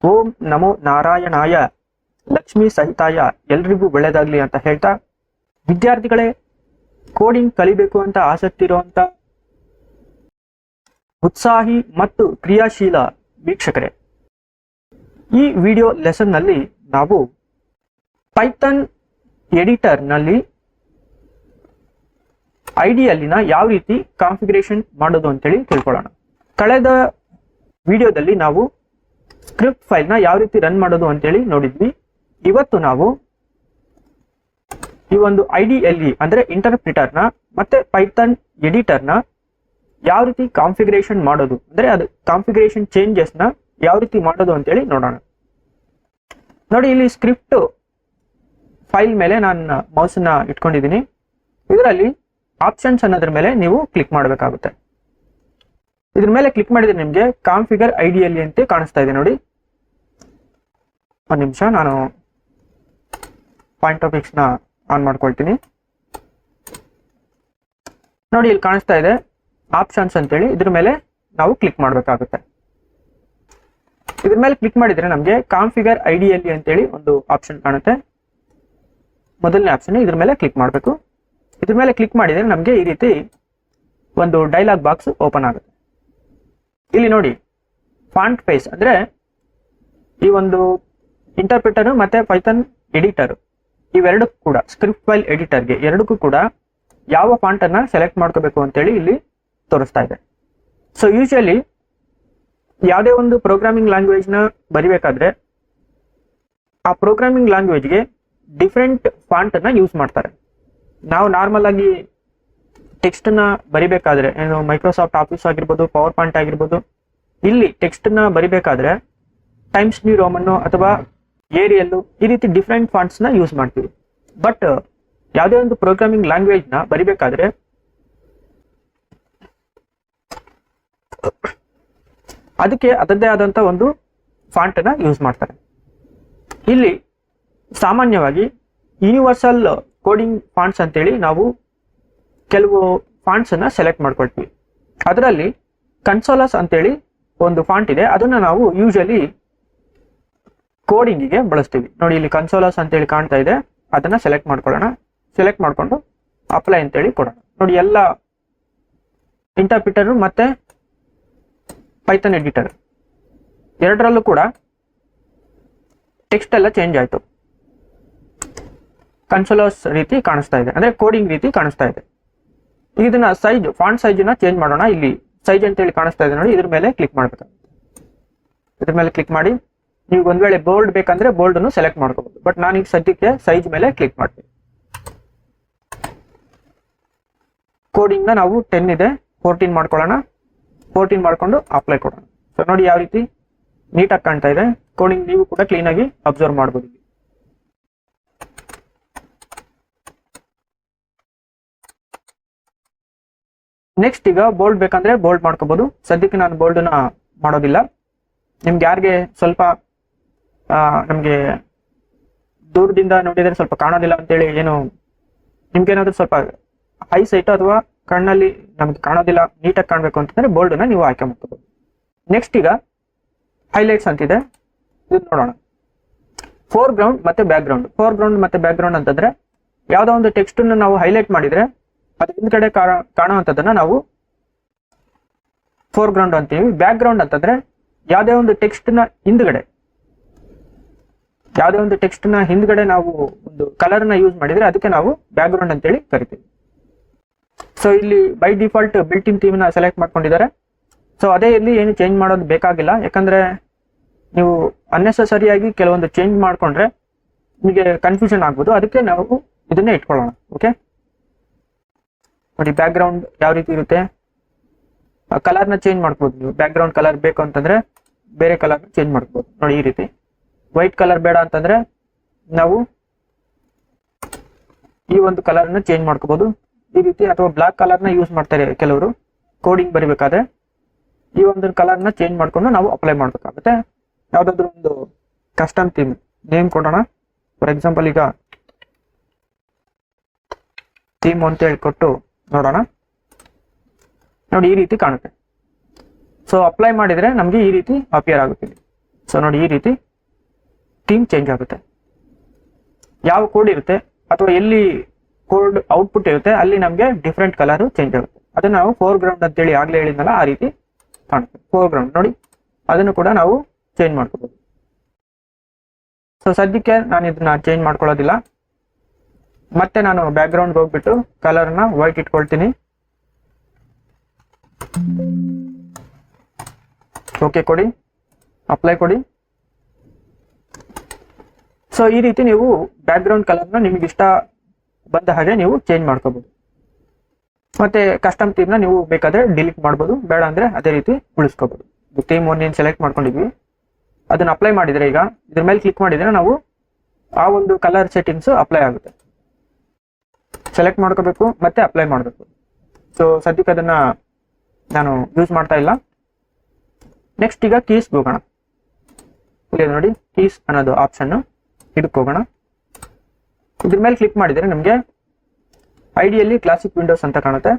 ಓಂ ನಮೋ ನಾರಾಯಣಾಯ ಲಕ್ಷ್ಮೀ ಸಹಿತಾಯ ಎಲ್ರಿಗೂ ಒಳ್ಳೆಯದಾಗ್ಲಿ ಅಂತ ಹೇಳ್ತಾ, ವಿದ್ಯಾರ್ಥಿಗಳೇ, ಕೋಡಿಂಗ್ ಕಲಿಬೇಕು ಅಂತ ಆಸಕ್ತಿ ಇರುವಂತ ಉತ್ಸಾಹಿ ಮತ್ತು ಕ್ರಿಯಾಶೀಲ ವೀಕ್ಷಕರೇ, ಈ ವಿಡಿಯೋ ಲೆಸನ್ ನಲ್ಲಿ ನಾವು ಪೈಥಾನ್ ಎಡಿಟರ್ ನಲ್ಲಿ ಐಡಿಯಲ್ಲಿನ ಯಾವ ರೀತಿ ಕಾನ್ಫಿಗರೇಷನ್ ಮಾಡೋದು ಅಂತೇಳಿ ತಿಳ್ಕೊಳ್ಳೋಣ. ಕಳೆದ ವಿಡಿಯೋದಲ್ಲಿ ನಾವು ಸ್ಕ್ರಿಪ್ಟ್ ಫೈಲ್ ನ ಯಾವ ರೀತಿ ರನ್ ಮಾಡೋದು ಅಂತೇಳಿ ನೋಡಿದ್ವಿ. ಇವತ್ತು ನಾವು ಈ ಒಂದು ಐಡಿಎಲ್ಇ ಅಂದ್ರೆ ಇಂಟರ್ಪ್ರಿಟರ್ ನ ಮತ್ತೆ ಪೈಥಾನ್ ಎಡಿಟರ್ ನ ಯಾವ ರೀತಿ ಕಾನ್ಫಿಗರೇಷನ್ ಮಾಡೋದು, ಅಂದ್ರೆ ಅದು ಕಾನ್ಫಿಗರೇಷನ್ ಚೇಂಜಸ್ ನ ಯಾವ ರೀತಿ ಮಾಡೋದು ಅಂತೇಳಿ ನೋಡೋಣ. ನೋಡಿ, ಇಲ್ಲಿ ಸ್ಕ್ರಿಪ್ಟ್ ಫೈಲ್ ಮೇಲೆ ನಾನು ಮೌಸ್ ನ ಇಟ್ಕೊಂಡಿದ್ದೀನಿ. ಇದರಲ್ಲಿ ಆಪ್ಷನ್ಸ್ ಅನ್ನೋದ್ರ ಮೇಲೆ ನೀವು ಕ್ಲಿಕ್ ಮಾಡಬೇಕಾಗುತ್ತೆ. ಇದ್ರ ಮೇಲೆ ಕ್ಲಿಕ್ ಮಾಡಿದ್ರೆ ನಿಮಗೆ ಕಾನ್ಫಿಗರ್ ಐಡಿಎಲ್ಇ ಅಂತ ಕಾಣಿಸ್ತಾ ಇದೆ. ನೋಡಿ, ಒಂದು ನಿಮಿಷ, ನಾನು ಪಾಯಿಂಟ್ ಆಫ್ ಫಿಕ್ಸ್ ನ ಆನ್ ಮಾಡ್ಕೊಳ್ತೀನಿ. ನೋಡಿ, ಇಲ್ಲಿ ಕಾಣಿಸ್ತಾ ಇದೆ ಆಪ್ಷನ್ಸ್ ಅಂತೇಳಿ. ಇದ್ರ ಮೇಲೆ ನಾವು ಕ್ಲಿಕ್ ಮಾಡಬೇಕಾಗುತ್ತೆ. ಇದ್ರ ಮೇಲೆ ಕ್ಲಿಕ್ ಮಾಡಿದ್ರೆ ನಮಗೆ ಕಾನ್ಫಿಗರ್ ಐಡಿಎಲ್ಇ ಅಂತೇಳಿ ಒಂದು ಆಪ್ಷನ್ ಕಾಣುತ್ತೆ. ಮೊದಲನೇ ಆಪ್ಷನ್, ಇದ್ರ ಮೇಲೆ ಕ್ಲಿಕ್ ಮಾಡಬೇಕು. ಇದ್ರ ಮೇಲೆ ಕ್ಲಿಕ್ ಮಾಡಿದ್ರೆ ನಮಗೆ ಈ ರೀತಿ ಒಂದು ಡೈಲಾಗ್ ಬಾಕ್ಸ್ ಓಪನ್ ಆಗುತ್ತೆ. ಇಲ್ಲಿ ನೋಡಿ, ಫಾಂಟ್ ಫೇಸ್ ಅಂದ್ರೆ ಈ ಒಂದು ಇಂಟರ್ಪ್ರಿಟರ್ ಮತ್ತೆ ಪೈಥಾನ್ ಎಡಿಟರ್ ಇವೆರಡಕ್ಕೂ ಕೂಡ, ಸ್ಕ್ರಿಪ್ಟ್ ಫೈಲ್ ಎಡಿಟರ್ಗೆ ಎರಡಕ್ಕೂ ಕೂಡ ಯಾವ ಫಾಂಟ್ ಅನ್ನ ಸೆಲೆಕ್ಟ್ ಮಾಡ್ಕೋಬೇಕು ಅಂತೇಳಿ ಇಲ್ಲಿ ತೋರಿಸ್ತಾ ಇದೆ. ಸೊ ಯೂಶುವಲಿ ಯಾವುದೇ ಒಂದು ಪ್ರೋಗ್ರಾಮಿಂಗ್ ಲ್ಯಾಂಗ್ವೇಜ್ ನ ಬರಿಬೇಕಾದ್ರೆ ಆ ಪ್ರೋಗ್ರಾಮಿಂಗ್ ಲ್ಯಾಂಗ್ವೇಜ್ಗೆ ಡಿಫ್ರೆಂಟ್ ಫಾಂಟ್ ಅನ್ನ ಯೂಸ್ ಮಾಡ್ತಾರೆ. ನಾವು ನಾರ್ಮಲ್ ಆಗಿ ಟೆಕ್ಸ್ಟ್ ನ ಬರಿಬೇಕಾದ್ರೆ, ಏನು ಮೈಕ್ರೋಸಾಫ್ಟ್ ಆಫೀಸ್ ಆಗಿರ್ಬೋದು, ಪವರ್ ಪಾಯಿಂಟ್ ಆಗಿರ್ಬೋದು, ಇಲ್ಲಿ ಟೆಕ್ಸ್ಟ್ ನ ಬರಿಬೇಕಾದ್ರೆ ಟೈಮ್ಸ್ ನ್ಯೂ ರೋಮನ್ ಅಥವಾ ಏರಿಯಲ್ ಈ ರೀತಿ ಡಿಫ್ರೆಂಟ್ ಫಾಂಟ್ಸ್ ನ ಯೂಸ್ ಮಾಡ್ತೀವಿ. ಬಟ್ ಯಾವುದೇ ಒಂದು ಪ್ರೋಗ್ರಾಮಿಂಗ್ ಲ್ಯಾಂಗ್ವೇಜ್ ನ ಬರಿಬೇಕಾದ್ರೆ ಅದಕ್ಕೆ ಅದರದ್ದೇ ಆದಂತ ಒಂದು ಫಾಂಟ್ ನ ಯೂಸ್ ಮಾಡ್ತಾರೆ. ಇಲ್ಲಿ ಸಾಮಾನ್ಯವಾಗಿ ಯೂನಿವರ್ಸಲ್ ಕೋಡಿಂಗ್ ಫಾಂಟ್ಸ್ ಅಂತೇಳಿ ನಾವು ಕೆಲವು ಫಾಂಟ್ಸ್ ಅನ್ನ ಸೆಲೆಕ್ಟ್ ಮಾಡ್ಕೊಳ್ತೀವಿ. ಅದರಲ್ಲಿ ಕನ್ಸೋಲಸ್ ಅಂತೇಳಿ ಒಂದು ಫಾಂಟ್ ಇದೆ, ಅದನ್ನ ನಾವು ಯೂಶಲಿ ಕೋಡಿಂಗಿಗೆ ಬಳಸ್ತೀವಿ. ನೋಡಿ, ಇಲ್ಲಿ ಕನ್ಸೋಲಸ್ ಅಂತೇಳಿ ಕಾಣ್ತಾ ಇದೆ, ಅದನ್ನ ಸೆಲೆಕ್ಟ್ ಮಾಡ್ಕೊಳ್ಳೋಣ. ಸೆಲೆಕ್ಟ್ ಮಾಡ್ಕೊಂಡು ಅಪ್ಲೈ ಅಂತೇಳಿ ಕೊಡೋಣ. ನೋಡಿ, ಎಲ್ಲ ಇಂಟರ್ಪ್ರಿಟರ್ ಮತ್ತೆ ಪೈಥಾನ್ ಎಡಿಟರ್ ಎರಡರಲ್ಲೂ ಕೂಡ ಟೆಕ್ಸ್ಟ್ ಎಲ್ಲ ಚೇಂಜ್ ಆಯ್ತು. ಕನ್ಸೋಲಸ್ ರೀತಿ ಕಾಣಿಸ್ತಾ ಇದೆ, ಅಂದ್ರೆ ಕೋಡಿಂಗ್ ರೀತಿ ಕಾಣಿಸ್ತಾ ಇದೆ. ಇದನ್ನ ಸೈಜ್, ಫಾಂಟ್ ಸೈಜ್ ನ ಚೇಂಜ್ ಮಾಡೋಣ. ಇಲ್ಲಿ ಸೈಜ್ ಅಂತೇಳಿ ಕಾಣಿಸ್ತಾ ಇದೆ ನೋಡಿ, ಇದ್ರ ಮೇಲೆ ಕ್ಲಿಕ್ ಮಾಡ್ಬೇಕಾಗುತ್ತೆ. ಇದ್ರ ಮೇಲೆ ಕ್ಲಿಕ್ ಮಾಡಿ ನೀವು ಒಂದ್ ವೇಳೆ ಬೋಲ್ಡ್ ಬೇಕಂದ್ರೆ ಬೋಲ್ಡ್ ಅನ್ನು ಸೆಲೆಕ್ಟ್ ಮಾಡ್ಕೋಬಹುದು. ಬಟ್ ನಾನು ಈಗ ಸದ್ಯಕ್ಕೆ ಸೈಜ್ ಮೇಲೆ ಕ್ಲಿಕ್ ಮಾಡ್ತೀನಿ. ಕೋಡಿಂಗ್ ನ ನಾವು 10 ಇದೆ, 14 ಮಾಡ್ಕೊಳ್ಳೋಣ. 14 ಮಾಡ್ಕೊಂಡು ಅಪ್ಲೈ ಕೊಡೋಣ. ಸೊ ನೋಡಿ, ಯಾವ ರೀತಿ ನೀಟಾಗಿ ಕಾಣ್ತಾ ಇದೆ ಕೋಡಿಂಗ್. ನೀವು ಕೂಡ ಕ್ಲೀನ್ ಆಗಿ ಅಬ್ಸರ್ವ್ ಮಾಡಬಹುದು. ನೆಕ್ಸ್ಟ್ ಈಗ ಬೋಲ್ಡ್ ಬೇಕಂದ್ರೆ ಬೋಲ್ಡ್ ಮಾಡ್ಕೋಬಹುದು. ಸದ್ಯಕ್ಕೆ ನಾನು ಬೋಲ್ಡ್ ನ ಮಾಡೋದಿಲ್ಲ. ನಿಮ್ಗೆ ಯಾರಿಗೆ ಸ್ವಲ್ಪ ನಮ್ಗೆ ದೂರದಿಂದ ನೋಡಿದ್ರೆ ಸ್ವಲ್ಪ ಕಾಣೋದಿಲ್ಲ ಅಂತೇಳಿ, ಏನು ನಿಮ್ಗೆ ಏನಾದ್ರು ಸ್ವಲ್ಪ ಹೈ ಸೈಟ್ ಅಥವಾ ಕಣ್ಣಲ್ಲಿ ನಮ್ಗೆ ಕಾಣೋದಿಲ್ಲ, ನೀಟಾಗಿ ಕಾಣಬೇಕು ಅಂತಂದ್ರೆ ಬೋಲ್ಡ್ ನ ನೀವು ಆಯ್ಕೆ ಮಾಡ್ಕೋಬಹುದು. ನೆಕ್ಸ್ಟ್ ಈಗ ಹೈಲೈಟ್ಸ್ ಅಂತಿದೆ, ಇದು ನೋಡೋಣ. ಫೋರ್ ಗ್ರೌಂಡ್ ಮತ್ತೆ ಬ್ಯಾಕ್ ಗ್ರೌಂಡ್. ಫೋರ್ ಗ್ರೌಂಡ್ ಮತ್ತೆ ಬ್ಯಾಕ್ ಗ್ರೌಂಡ್ ಅಂತಂದ್ರೆ ಯಾವ್ದೋ ಒಂದು ಟೆಕ್ಸ್ಟ್ ನಾವು ಹೈಲೈಟ್ ಮಾಡಿದ್ರೆ ಅದ್ರ ಹಿಂದ್ಗಡೆ ಕಾಣುವಂಥದ್ದನ್ನ ನಾವು ಫೋರ್ ಗ್ರೌಂಡ್ ಅಂತೀವಿ. ಬ್ಯಾಕ್ ಗ್ರೌಂಡ್ ಅಂತಂದ್ರೆ ಯಾವುದೇ ಒಂದು ಟೆಕ್ಸ್ಟ್ ನ ಹಿಂದ್ಗಡೆ, ಯಾವುದೇ ಒಂದು ಟೆಕ್ಸ್ಟ್ ನ ಹಿಂದ್ಗಡೆ ನಾವು ಒಂದು ಕಲರ್ ನ ಯೂಸ್ ಮಾಡಿದ್ರೆ ಅದಕ್ಕೆ ನಾವು ಬ್ಯಾಕ್ ಗ್ರೌಂಡ್ ಅಂತೇಳಿ ಕರಿತೀವಿ. ಸೊ ಇಲ್ಲಿ by default built in theme ನ ಸೆಲೆಕ್ಟ್ ಮಾಡ್ಕೊಂಡಿದ್ದಾರೆ. ಸೊ ಅದೇ ಇಲ್ಲಿ ಏನು ಚೇಂಜ್ ಮಾಡೋದು ಬೇಕಾಗಿಲ್ಲ, ಯಾಕಂದ್ರೆ ನೀವು ಅನ್ನೆಸೆಸರಿಯಾಗಿ ಕೆಲವೊಂದು ಚೇಂಜ್ ಮಾಡ್ಕೊಂಡ್ರೆ ನಿಮಗೆ ಕನ್ಫ್ಯೂಷನ್ ಆಗ್ಬೋದು. ಅದಕ್ಕೆ ನಾವು ಇದನ್ನೇ ಇಟ್ಕೊಳ್ಳೋಣ. ಓಕೆ, ನೋಡಿ, ಬ್ಯಾಕ್ ಗ್ರೌಂಡ್ ಯಾವ ರೀತಿ ಇರುತ್ತೆ, ಕಲರ್ ನ ಚೇಂಜ್ ಮಾಡ್ಬೋದು. ನೀವು ಬ್ಯಾಕ್ ಗ್ರೌಂಡ್ ಕಲರ್ ಬೇಕು ಅಂತಂದ್ರೆ ಬೇರೆ ಕಲರ್ ಚೇಂಜ್ ಮಾಡ್ಬೋದು. ನೋಡಿ, ಈ ರೀತಿ ವೈಟ್ ಕಲರ್ ಬೇಡ ಅಂತಂದ್ರೆ ನಾವು ಈ ಒಂದು ಕಲರ್ ನ ಚೇಂಜ್ ಮಾಡ್ಕೋಬಹುದು ಈ ರೀತಿ. ಅಥವಾ ಬ್ಲಾಕ್ ಕಲರ್ ನ ಯೂಸ್ ಮಾಡ್ತಾರೆ ಕೆಲವರು ಕೋಡಿಂಗ್ ಬರಿಬೇಕಾದ್ರೆ. ಈ ಒಂದು ಕಲರ್ ನ ಚೇಂಜ್ ಮಾಡ್ಕೊಂಡು ನಾವು ಅಪ್ಲೈ ಮಾಡ್ಬೇಕಾಗುತ್ತೆ. ಯಾವ್ದಾದ್ರು ಒಂದು ಕಸ್ಟಮ್ ಥೀಮ್ ನೇಮ್ ಕೊಡೋಣ. ಫಾರ್ ಎಕ್ಸಾಂಪಲ್ ಈಗ ಥೀಮ್ ಅಂತ ಹೇಳಿ ಕೊಟ್ಟು ನೋಡೋಣ. ನೋಡಿ, ಈ ರೀತಿ ಕಾಣುತ್ತೆ. ಸೊ ಅಪ್ಲೈ ಮಾಡಿದ್ರೆ ನಮಗೆ ಈ ರೀತಿ ಅಪಿಯರ್ ಆಗುತ್ತೆ. ಸೊ ನೋಡಿ ಈ ರೀತಿ ಥೀಮ್ ಚೇಂಜ್ ಆಗುತ್ತೆ. ಯಾವ ಕೋಡ್ ಇರುತ್ತೆ ಅಥವಾ ಎಲ್ಲಿ ಕೋಡ್ ಔಟ್ಪುಟ್ ಇರುತ್ತೆ ಅಲ್ಲಿ ನಮಗೆ ಡಿಫ್ರೆಂಟ್ ಕಲರ್ ಚೇಂಜ್ ಆಗುತ್ತೆ. ಅದನ್ನ ನಾವು ಫೋರ್ ಗ್ರೌಂಡ್ ಅಂತೇಳಿ ಆಗ್ಲೇ ಹೇಳಿದ್ನಲ್ಲ ಆ ರೀತಿ ಕಾಣುತ್ತೆ. ಫೋರ್ ಗ್ರೌಂಡ್ ನೋಡಿ ಅದನ್ನು ಕೂಡ ನಾವು ಚೇಂಜ್ ಮಾಡ್ಕೋಬಹುದು. ಸೊ ಸದ್ಯಕ್ಕೆ ನಾನು ಇದನ್ನ ಚೇಂಜ್ ಮಾಡ್ಕೊಳ್ಳೋದಿಲ್ಲ. ಮತ್ತೆ ನಾನು ಬ್ಯಾಕ್ ಗ್ರೌಂಡ್ ಹೋಗ್ಬಿಟ್ಟು ಕಲರ್ನ ವೈಟ್ ಇಟ್ಕೊಳ್ತೀನಿ. ಓಕೆ ಕೊಡಿ, ಅಪ್ಲೈ ಕೊಡಿ. ಸೊ ಈ ರೀತಿ ನೀವು ಬ್ಯಾಕ್ ಗ್ರೌಂಡ್ ಕಲರ್ನ ನಿಮಗೆ ಇಷ್ಟ ಬಂದ ಹಾಗೆ ನೀವು ಚೇಂಜ್ ಮಾಡ್ಕೋಬಹುದು. ಮತ್ತೆ ಕಸ್ಟಮ್ ಥೀಮ್ನ ನೀವು ಬೇಕಾದ್ರೆ ಡಿಲೀಟ್ ಮಾಡ್ಬೋದು, ಬೇಡ ಅಂದ್ರೆ ಅದೇ ರೀತಿ ಉಳಿಸ್ಕೋಬಹುದು. ಥೀಮ್ ಒನ್ ಏನು ಸೆಲೆಕ್ಟ್ ಮಾಡ್ಕೊಂಡಿದ್ವಿ ಅದನ್ನ ಅಪ್ಲೈ ಮಾಡಿದ್ರೆ ಈಗ ಇದ್ರ ಮೇಲೆ ಕ್ಲಿಕ್ ಮಾಡಿದ್ರೆ ನಾವು ಆ ಒಂದು ಕಲರ್ ಸೆಟ್ಟಿಂಗ್ಸ್ ಅಪ್ಲೈ ಆಗುತ್ತೆ. ಸೆಲೆಕ್ಟ್ ಮಾಡ್ಕೋಬೇಕು ಮತ್ತೆ ಅಪ್ಲೈ ಮಾಡಬೇಕು. ಸೊ ಸದ್ಯಕ್ಕೆ ಅದನ್ನ ನಾನು ಯೂಸ್ ಮಾಡ್ತಾ ಇಲ್ಲ. ನೆಕ್ಸ್ಟ್ ಈಗ ಕೀಸ್ ಹೋಗೋಣ. ಇಲ್ಲಿ ನೋಡಿ ಕೀಸ್ ಅನ್ನೋದು ಆಪ್ಷನ್, ಇದಕ್ಕೆ ಹೋಗೋಣ. ಇದ್ರ ಮೇಲೆ ಕ್ಲಿಕ್ ಮಾಡಿದ್ರೆ ನಮಗೆ ಐಡಿಯಲ್ಲಿ ಕ್ಲಾಸಿಕ್ ವಿಂಡೋಸ್ ಅಂತ ಕಾಣುತ್ತೆ.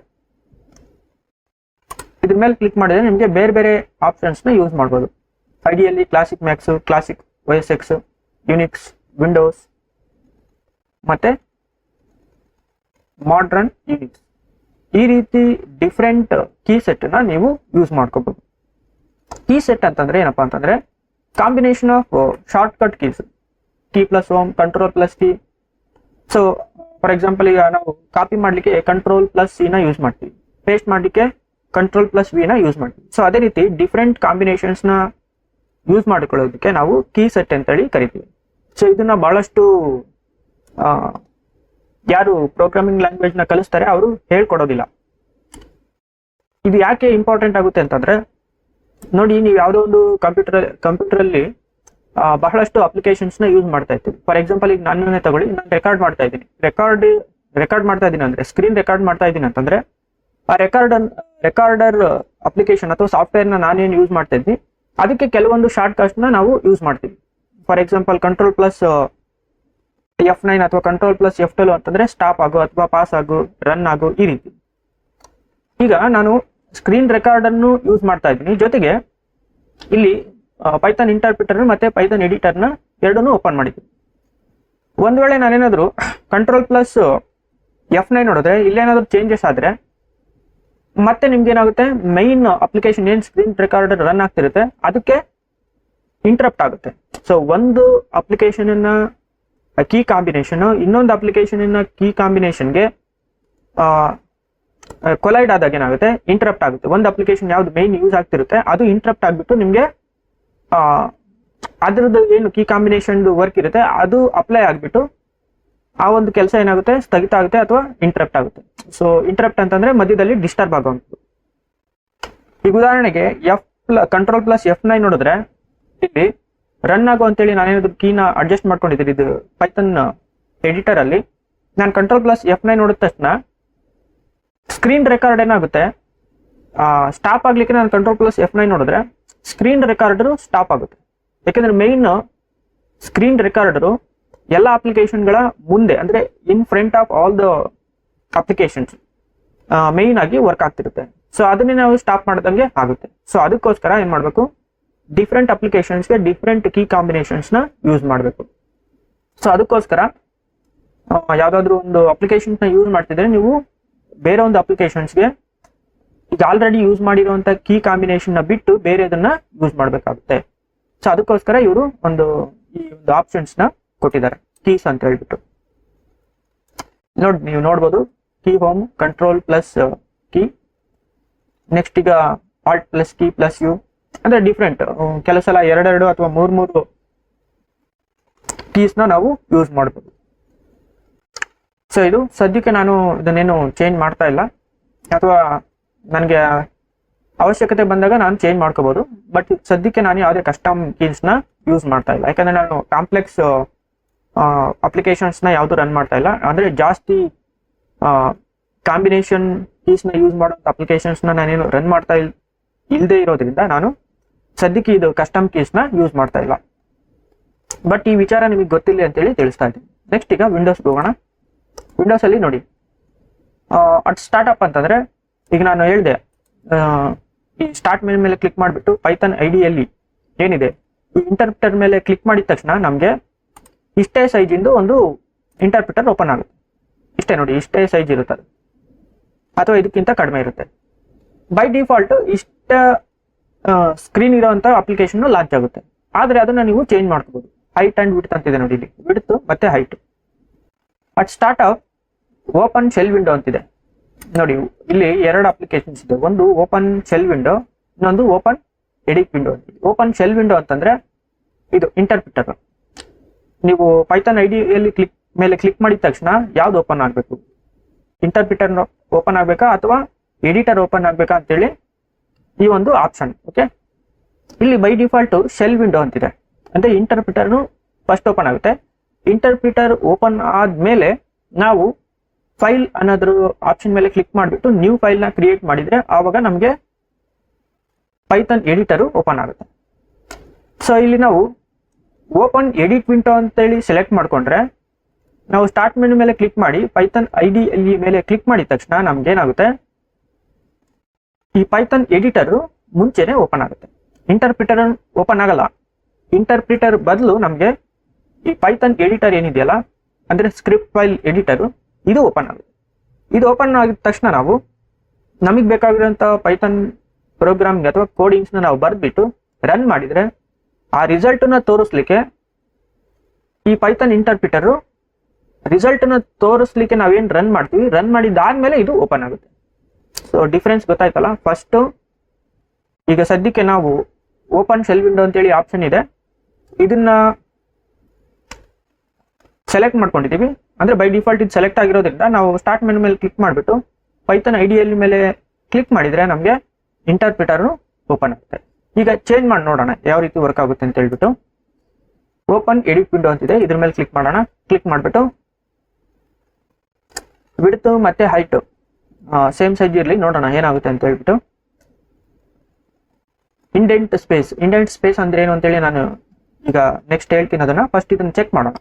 ಇದ್ರ ಮೇಲೆ ಕ್ಲಿಕ್ ಮಾಡಿದ್ರೆ ನಿಮಗೆ ಬೇರೆ ಬೇರೆ ಆಪ್ಷನ್ಸ್ನ ಯೂಸ್ ಮಾಡ್ಬೋದು. Ideally classic Macs, classic OS X, Unix, Windows ಮತ್ತೆ ಮಾಡ್ರನ್ ಯುನಿಕ್ಸ್, ಈ ರೀತಿ ಡಿಫ್ರೆಂಟ್ ಕೀ ಸೆಟ್ನ ನೀವು ಯೂಸ್ ಮಾಡ್ಕೋಬಹುದು. ಕೀ ಸೆಟ್ ಅಂತಂದ್ರೆ ಏನಪ್ಪಾ ಅಂತಂದ್ರೆ combination of short cut keys, key plus home, control plus key. So for example ಈಗ ನಾವು ಕಾಪಿ ಮಾಡ್ಲಿಕ್ಕೆ ಕಂಟ್ರೋಲ್ ಪ್ಲಸ್ ಸಿ ನ ಯೂಸ್ ಮಾಡ್ತೀವಿ, ಪೇಸ್ಟ್ ಮಾಡ್ಲಿಕ್ಕೆ ಕಂಟ್ರೋಲ್ ಪ್ಲಸ್ ವಿ ನ ಯೂಸ್ ಮಾಡ್ತೀವಿ. ಸೊ ಅದೇ ರೀತಿ ಡಿಫ್ರೆಂಟ್ ಕಾಂಬಿನೇಷನ್ಸ್ ನ ಯೂಸ್ ಮಾಡಿಕೊಳ್ಳೋದಕ್ಕೆ ನಾವು ಕೀ ಸೆಟ್ ಅಂತೇಳಿ ಕರಿತೀವಿ. ಸೊ ಇದನ್ನ ಬಹಳಷ್ಟು ಯಾರು ಪ್ರೋಗ್ರಾಮಿಂಗ್ ಲ್ಯಾಂಗ್ವೇಜ್ ನ ಕಲಿಸ್ತಾರೆ ಅವರು ಹೇಳ್ಕೊಡೋದಿಲ್ಲ. ಇದು ಯಾಕೆ ಇಂಪಾರ್ಟೆಂಟ್ ಆಗುತ್ತೆ ಅಂತಂದ್ರೆ ನೋಡಿ, ನೀವು ಯಾವುದೋ ಒಂದು ಕಂಪ್ಯೂಟರ್ ಅಲ್ಲಿ ಬಹಳಷ್ಟು ಅಪ್ಲಿಕೇಶನ್ಸ್ ನ ಯೂಸ್ ಮಾಡ್ತಾ ಇರ್ತೀವಿ. ಫಾರ್ ಎಕ್ಸಾಂಪಲ್ ಈಗ ನನ್ನನ್ನೇ ತಗೊಳ್ಳಿ, ನಾನು ರೆಕಾರ್ಡ್ ಮಾಡ್ತಾ ಇದ್ದೀನಿ. ರೆಕಾರ್ಡ್ ಮಾಡ್ತಾ ಇದ್ದೀನಿ ಅಂದ್ರೆ ಸ್ಕ್ರೀನ್ ರೆಕಾರ್ಡ್ ಮಾಡ್ತಾ ಇದ್ದೀನಿ ಅಂತಂದ್ರೆ ಆ ರೆಕಾರ್ಡರ್ ಅಪ್ಲಿಕೇಶನ್ ಅಥವಾ ಸಾಫ್ಟ್ವೇರ್ ನ ನಾನೇನು ಯೂಸ್ ಮಾಡ್ತಾ ಇದ್ದೀನಿ ಅದಕ್ಕೆ ಕೆಲವೊಂದು ಶಾರ್ಟ್ ಕಟ್ಸ್ ನ ನಾವು ಯೂಸ್ ಮಾಡ್ತೀವಿ. For example control plus F9 ಅಥವಾ ಕಂಟ್ರೋಲ್ ಪ್ಲಸ್ F12 ಅಂತಂದ್ರೆ ಸ್ಟಾಪ್ ಆಗು ಅಥವಾ ಪಾಸ್ ಆಗು, ರನ್ ಆಗು, ಈ ರೀತಿ. ಈಗ ನಾನು ಸ್ಕ್ರೀನ್ ರೆಕಾರ್ಡ್ ಅನ್ನು ಯೂಸ್ ಮಾಡ್ತಾ ಇದ್ದೀನಿ, ಜೊತೆಗೆ ಇಲ್ಲಿ ಪೈಥಾನ್ ಇಂಟರ್ಪ್ರಿಟರ್ ಮತ್ತೆ ಪೈಥಾನ್ ಎಡಿಟರ್ ನ ಎರಡನ್ನೂ ಓಪನ್ ಮಾಡಿದ್ದೀನಿ. ಒಂದ್ ವೇಳೆ ನಾನೇನಾದ್ರು ಕಂಟ್ರೋಲ್ ಪ್ಲಸ್ F9 ನೋಡಿದ್ರೆ ಇಲ್ಲೇನಾದ್ರೂ ಚೇಂಜಸ್ ಆದ್ರೆ ಮತ್ತೆ ನಿಮ್ಗೆ ಏನಾಗುತ್ತೆ, ಮೈನ್ ಅಪ್ಲಿಕೇಶನ್ ಏನ್ ಸ್ಕ್ರೀನ್ ರೆಕಾರ್ಡರ್ ರನ್ ಆಗ್ತಿರುತ್ತೆ ಅದಕ್ಕೆ ಇಂಟರಪ್ಟ್ ಆಗುತ್ತೆ. ಸೊ ಒಂದು ಅಪ್ಲಿಕೇಶನ್ ಕೀ ಕಾಂಬಿನೇಷನ್ ಇನ್ನೊಂದು ಅಪ್ಲಿಕೇಶನ್ ಕೀ ಕಾಂಬಿನೇಷನ್ಗೆ ಕೊಲೈಡ್ ಆದಾಗ ಏನಾಗುತ್ತೆ, ಇಂಟರಪ್ಟ್ ಆಗುತ್ತೆ. ಒಂದು ಅಪ್ಲಿಕೇಶನ್ ಯಾವ್ದು ಮೈನ್ ಯೂಸ್ ಆಗ್ತಿರುತ್ತೆ ಅದು ಇಂಟರಪ್ಟ್ ಆಗ್ಬಿಟ್ಟು ನಿಮ್ಗೆ ಅದ್ರದ್ದು ಏನು ಕೀ ಕಾಂಬಿನೇಷನ್ ವರ್ಕ್ ಇರುತ್ತೆ ಅದು ಅಪ್ಲೈ ಆಗ್ಬಿಟ್ಟು ಆ ಒಂದು ಕೆಲಸ ಏನಾಗುತ್ತೆ, ಸ್ಥಗಿತ ಆಗುತ್ತೆ ಅಥವಾ ಇಂಟರಪ್ಟ್ ಆಗುತ್ತೆ. ಸೊ ಇಂಟರಪ್ಟ್ ಅಂತಂದ್ರೆ ಮಧ್ಯದಲ್ಲಿ ಡಿಸ್ಟರ್ಬ್ ಆಗುವಂಥದ್ದು. ಈಗ ಉದಾಹರಣೆಗೆ ಕಂಟ್ರೋಲ್ ಪ್ಲಸ್ F9 ನೋಡಿದ್ರೆ ಇಲ್ಲಿ ರನ್ ಆಗೋ ಅಂತೇಳಿ ನಾನೇನಾದ್ರು ಕೀನ ಅಡ್ಜಸ್ಟ್ ಮಾಡ್ಕೊಂಡಿದ್ದೀನಿ. ಇದು ಪೈಥಾನ್ ಎಡಿಟರ್ ಅಲ್ಲಿ ನಾನು ಕಂಟ್ರೋಲ್ ಪ್ಲಸ್ F9 ನೋಡಿದ ತಕ್ಷಣ ಸ್ಕ್ರೀನ್ ರೆಕಾರ್ಡ್ ಏನಾಗುತ್ತೆ, ಸ್ಟಾಪ್ ಆಗ್ಲಿಕ್ಕೆ ನಾನು ಕಂಟ್ರೋಲ್ ಪ್ಲಸ್ F9 ನೋಡಿದ್ರೆ ಸ್ಕ್ರೀನ್ ರೆಕಾರ್ಡರು ಸ್ಟಾಪ್ ಆಗುತ್ತೆ. ಯಾಕಂದ್ರೆ ಮೈನ್ ಸ್ಕ್ರೀನ್ ರೆಕಾರ್ಡರು ಎಲ್ಲ ಅಪ್ಲಿಕೇಶನ್ಗಳ ಮುಂದೆ ಅಂದ್ರೆ in front of all the applications main ಆಗಿ ವರ್ಕ್ ಆಗ್ತಿರುತ್ತೆ. ಸೊ ಅದನ್ನೇ ನಾವು ಸ್ಟಾಪ್ ಮಾಡಿದಂಗೆ ಆಗುತ್ತೆ. ಸೊ ಅದಕ್ಕೋಸ್ಕರ ಏನ್ ಮಾಡ್ಬೇಕು, ಡಿಫ್ರೆಂಟ್ ಅಪ್ಲಿಕೇಶನ್ಸ್ಗೆ ಡಿಫ್ರೆಂಟ್ ಕೀ ಕಾಂಬಿನೇಷನ್ಸ್ ನ ಯೂಸ್ ಮಾಡಬೇಕು. ಸೊ ಅದಕ್ಕೋಸ್ಕರ ಯಾವ್ದಾದ್ರು ಒಂದು ಅಪ್ಲಿಕೇಶನ್ಸ್ ನ ಯೂಸ್ ಮಾಡ್ತಿದ್ರೆ ನೀವು ಬೇರೆ ಒಂದು ಅಪ್ಲಿಕೇಶನ್ಸ್ಗೆ ಈಗ ಆಲ್ರೆಡಿ ಯೂಸ್ ಮಾಡಿರುವಂತ ಕೀ ಕಾಂಬಿನೇಷನ್ ನ ಬಿಟ್ಟು ಬೇರೆದನ್ನ ಯೂಸ್ ಮಾಡಬೇಕಾಗುತ್ತೆ. ಸೊ ಅದಕ್ಕೋಸ್ಕರ ಇವರು ಈ ಒಂದು ಆಪ್ಷನ್ಸ್ ನ ಕೊಟ್ಟಿದ್ದಾರೆ, ಕೀಸ್ ಅಂತ ಹೇಳ್ಬಿಟ್ಟು. ನೀವು ನೋಡ್ಬೋದು key home, control plus key, next ಈಗ Alt plus key plus U, ಅಂದ್ರೆ ಡಿಫ್ರೆಂಟ್ ಕೆಲವು ಸಲ ಎರಡೆರಡು ಅಥವಾ ಮೂರು ಕೀಸ್ ನಾವು ಯೂಸ್ ಮಾಡ್ಬೋದು. ಸೊ ಇದು ಸದ್ಯಕ್ಕೆ ನಾನು ಇದನ್ನೇನು ಚೇಂಜ್ ಮಾಡ್ತಾ ಇಲ್ಲ, ಅಥವಾ ನನಗೆ ಅವಶ್ಯಕತೆ ಬಂದಾಗ ನಾನು ಚೇಂಜ್ ಮಾಡ್ಕೋಬಹುದು. ಬಟ್ ಸದ್ಯಕ್ಕೆ ನಾನು ಯಾವುದೇ ಕಸ್ಟಮ್ ಕೀಸ್ ನ ಯೂಸ್ ಮಾಡ್ತಾ ಇಲ್ಲ, ಯಾಕಂದ್ರೆ ನಾನು ಕಾಂಪ್ಲೆಕ್ಸ್ ಅಪ್ಲಿಕೇಶನ್ಸ್ ನ ಯಾವುದು ರನ್ ಮಾಡ್ತಾ ಇಲ್ಲ. ಅಂದ್ರೆ ಜಾಸ್ತಿ ಕಾಂಬಿನೇಷನ್ ಕೀಸ್ ನ ಯೂಸ್ ಮಾಡೋ ಅಪ್ಲಿಕೇಶನ್ಸ್ ನ ನಾನೇನು ರನ್ ಮಾಡ್ತಾ ಇಲ್ಲದೆ ಇರೋದ್ರಿಂದ ನಾನು ಸದ್ಯಕ್ಕೆ ಇದು ಕಸ್ಟಮ್ ಕೀಸ್ ನ ಯೂಸ್ ಮಾಡ್ತಾ ಇಲ್ಲ. ಬಟ್ ಈ ವಿಚಾರ ನಿಮಗೆ ಗೊತ್ತಿಲ್ಲ ಅಂತೇಳಿ ತಿಳಿಸ್ತಾ ಇದ್ದೀನಿ. ನೆಕ್ಸ್ಟ್ ಈಗ ವಿಂಡೋಸ್ ಹೋಗೋಣ. ವಿಂಡೋಸ್ ಅಲ್ಲಿ ನೋಡಿ ಅಟ್ ಸ್ಟಾರ್ಟ್ಅಪ್ ಅಂತಂದ್ರೆ ಈಗ ನಾನು ಹೇಳಿದೆ, ಈ ಸ್ಟಾರ್ಟ್ ಮೇಲೆ ಕ್ಲಿಕ್ ಮಾಡಿಬಿಟ್ಟು ಪೈಥಾನ್ ಐಡಿಯಲ್ಲಿ ಏನಿದೆ ಇಂಟರ್ಪ್ರಿಟರ್ ಮೇಲೆ ಕ್ಲಿಕ್ ಮಾಡಿದ ತಕ್ಷಣ ನಮಗೆ ಇಷ್ಟೇ ಸೈಜಿಂದು ಒಂದು ಇಂಟರ್ಪ್ರಿಟರ್ ಓಪನ್ ಆಗುತ್ತೆ. ಇಷ್ಟೇ ನೋಡಿ, ಇಷ್ಟೇ ಸೈಜ್ ಇರುತ್ತೆ ಅದು, ಅಥವಾ ಇದಕ್ಕಿಂತ ಕಡಿಮೆ ಇರುತ್ತೆ. ಬೈ ಡಿಫಾಲ್ಟ್ ಇಷ್ಟ ಸ್ಕ್ರೀನ್ ಇರೋಂಥ ಅಪ್ಲಿಕೇಶನ್ ಲಾಂಚ್ ಆಗುತ್ತೆ. ಆದರೆ ಅದನ್ನು ನೀವು ಚೇಂಜ್ ಮಾಡ್ಕೋಬಹುದು. ಹೈಟ್ ಅಂಡ್ ವಿಡ್ತ್ ಅಂತಿದೆ ನೋಡಿ, ಇಲ್ಲಿ ವಿಡ್ತ್ ಮತ್ತೆ height. At start of open shell window ಅಂತಿದೆ ನೋಡಿ. ಇಲ್ಲಿ 2 ಅಪ್ಲಿಕೇಶನ್ಸ್ ಇದೆ, ಒಂದು ಓಪನ್ ಶೆಲ್ ವಿಂಡೋ, ಇನ್ನೊಂದು ಓಪನ್ ಎಡಿಟ್ ವಿಂಡೋ ಅಂತಿದೆ. ಓಪನ್ ಶೆಲ್ ವಿಂಡೋ ಅಂತಂದ್ರೆ ಇದು ಇಂಟರ್ಪ್ರಿಟರ್. ನೀವು ಪೈಥಾನ್ ಐಡಿಯಲ್ಲಿ ಕ್ಲಿಕ್ ಮಾಡಿದ ತಕ್ಷಣ ಯಾವ್ದು ಓಪನ್ ಆಗಬೇಕು, ಇಂಟರ್ಪ್ರಿಟರ್ ಓಪನ್ ಆಗಬೇಕಾ ಅಥವಾ ಎಡಿಟರ್ ಓಪನ್ ಆಗಬೇಕಾ ಅಂತೇಳಿ ಈ ಒಂದು ಆಪ್ಷನ್. ಓಕೆ, ಇಲ್ಲಿ ಬೈ ಡಿಫಾಲ್ಟ್ ಶೆಲ್ ವಿಂಡೋ ಅಂತಿದೆ, ಅಂದ್ರೆ ಇಂಟರ್ಪ್ರಿಟರ್ ಫಸ್ಟ್ ಓಪನ್ ಆಗುತ್ತೆ. ಇಂಟರ್ಪ್ರಿಟರ್ ಓಪನ್ ಆದ್ಮೇಲೆ ನಾವು ಫೈಲ್ ಅನ್ನೋದ್ರ ಆಪ್ಷನ್ ಮೇಲೆ ಕ್ಲಿಕ್ ಮಾಡಿಬಿಟ್ಟು ನ್ಯೂ ಫೈಲ್ ನ ಕ್ರಿಯೇಟ್ ಮಾಡಿದ್ರೆ ಆವಾಗ ನಮಗೆ ಪೈಥಾನ್ ಎಡಿಟರ್ ಓಪನ್ ಆಗುತ್ತೆ. ಸೊ ಇಲ್ಲಿ ನಾವು ಓಪನ್ ಎಡಿಟ್ ವಿಂಡೋ ಅಂತೇಳಿ ಸೆಲೆಕ್ಟ್ ಮಾಡ್ಕೊಂಡ್ರೆ ನಾವು ಸ್ಟಾರ್ಟ್ ಮೆನು ಮೇಲೆ ಕ್ಲಿಕ್ ಮಾಡಿ ಪೈಥಾನ್ ಐಡಿಎಲ್ಇ ಮೇಲೆ ಕ್ಲಿಕ್ ಮಾಡಿದ ತಕ್ಷಣ ನಮ್ಗೆ ಏನಾಗುತ್ತೆ, ಈ ಪೈಥಾನ್ ಎಡಿಟರ್ ಮುಂಚೆನೆ ಓಪನ್ ಆಗುತ್ತೆ. ಇಂಟರ್ಪ್ರಿಟರ್ ಓಪನ್ ಆಗಲ್ಲ. ಇಂಟರ್ಪ್ರಿಟರ್ ಬದಲು ನಮಗೆ ಈ ಪೈಥಾನ್ ಎಡಿಟರ್ ಏನಿದೆಯಲ್ಲ, ಅಂದ್ರೆ ಸ್ಕ್ರಿಪ್ಟ್ ಫೈಲ್ ಎಡಿಟರ್, ಇದು ಓಪನ್ ಆಗುತ್ತೆ. ಇದು ಓಪನ್ ಆಗಿದ ತಕ್ಷಣ ನಾವು ನಮಗೆ ಬೇಕಾಗಿರುವಂತ ಪೈಥಾನ್ ಪ್ರೋಗ್ರಾಮಿಂಗ್ ಅಥವಾ ಕೋಡಿಂಗ್ಸ್ ನಾವು ಬರೆದ್ಬಿಟ್ಟು ರನ್ ಮಾಡಿದ್ರೆ ಆ ರಿಸಲ್ಟ್ ನ ತೋರಿಸ್ಲಿಕ್ಕೆ ಈ ಪೈಥಾನ್ ಇಂಟರ್ಪ್ರಿಟರ್ ರಿಸಲ್ಟ್ ನ ತೋರಿಸ್ಲಿಕ್ಕೆ ನಾವೇನ್ ರನ್ ಮಾಡ್ತೀವಿ, ರನ್ ಮಾಡಿದಾದ್ಮೇಲೆ ಇದು ಓಪನ್ ಆಗುತ್ತೆ. ಸೊ ಡಿಫ್ರೆನ್ಸ್ ಗೊತ್ತಾಯ್ತಲ್ಲ. ಫಸ್ಟ್ ಈಗ ಸದ್ಯಕ್ಕೆ ನಾವು ಓಪನ್ ಶೆಲ್ ವಿಂಡೋ ಅಂತೇಳಿ ಆಪ್ಷನ್ ಇದೆ, ಇದನ್ನ ಸೆಲೆಕ್ಟ್ ಮಾಡ್ಕೊಂಡಿದ್ದೀವಿ. ಅಂದ್ರೆ ಬೈ ಡಿಫಾಲ್ಟ್ ಇದು ಸೆಲೆಕ್ಟ್ ಆಗಿರೋದ್ರಿಂದ ನಾವು ಸ್ಟಾರ್ಟ್ ಮೆನು ಮೇಲೆ ಕ್ಲಿಕ್ ಮಾಡಿಬಿಟ್ಟು ಪೈಥಾನ್ ಐಡಿಎಲ್ ಮೇಲೆ ಕ್ಲಿಕ್ ಮಾಡಿದ್ರೆ ನಮಗೆ ಇಂಟರ್ಪ್ರಿಟರ್ ಓಪನ್ ಆಗುತ್ತೆ. ಈಗ ಚೇಂಜ್ ಮಾಡಿ ನೋಡೋಣ ಯಾವ ರೀತಿ ವರ್ಕ್ ಆಗುತ್ತೆ ಅಂತ ಹೇಳ್ಬಿಟ್ಟು. ಓಪನ್ ಎಡಿಟ್ ವಿಂಡೋ ಅಂತಿದೆ, ಇದ್ರ ಮೇಲೆ ಕ್ಲಿಕ್ ಮಾಡೋಣ. ಕ್ಲಿಕ್ ಮಾಡಿಬಿಟ್ಟು ವಿಡ್ತ್ ಮತ್ತೆ ಹೈಟ್ ಸೇಮ್ ಸೈಜ್ ಇರಲಿ, ನೋಡೋಣ ಏನಾಗುತ್ತೆ ಅಂತ ಹೇಳ್ಬಿಟ್ಟು. ಇಂಡೆಂಟ್ ಸ್ಪೇಸ್ ಅಂದ್ರೆ ಏನು ಅಂತೇಳಿ ನಾನು ಈಗ ನೆಕ್ಸ್ಟ್ ಹೇಳ್ತೀನಿ ಅದನ್ನ. ಫಸ್ಟ್ ಇದನ್ನ ಚೆಕ್ ಮಾಡೋಣ.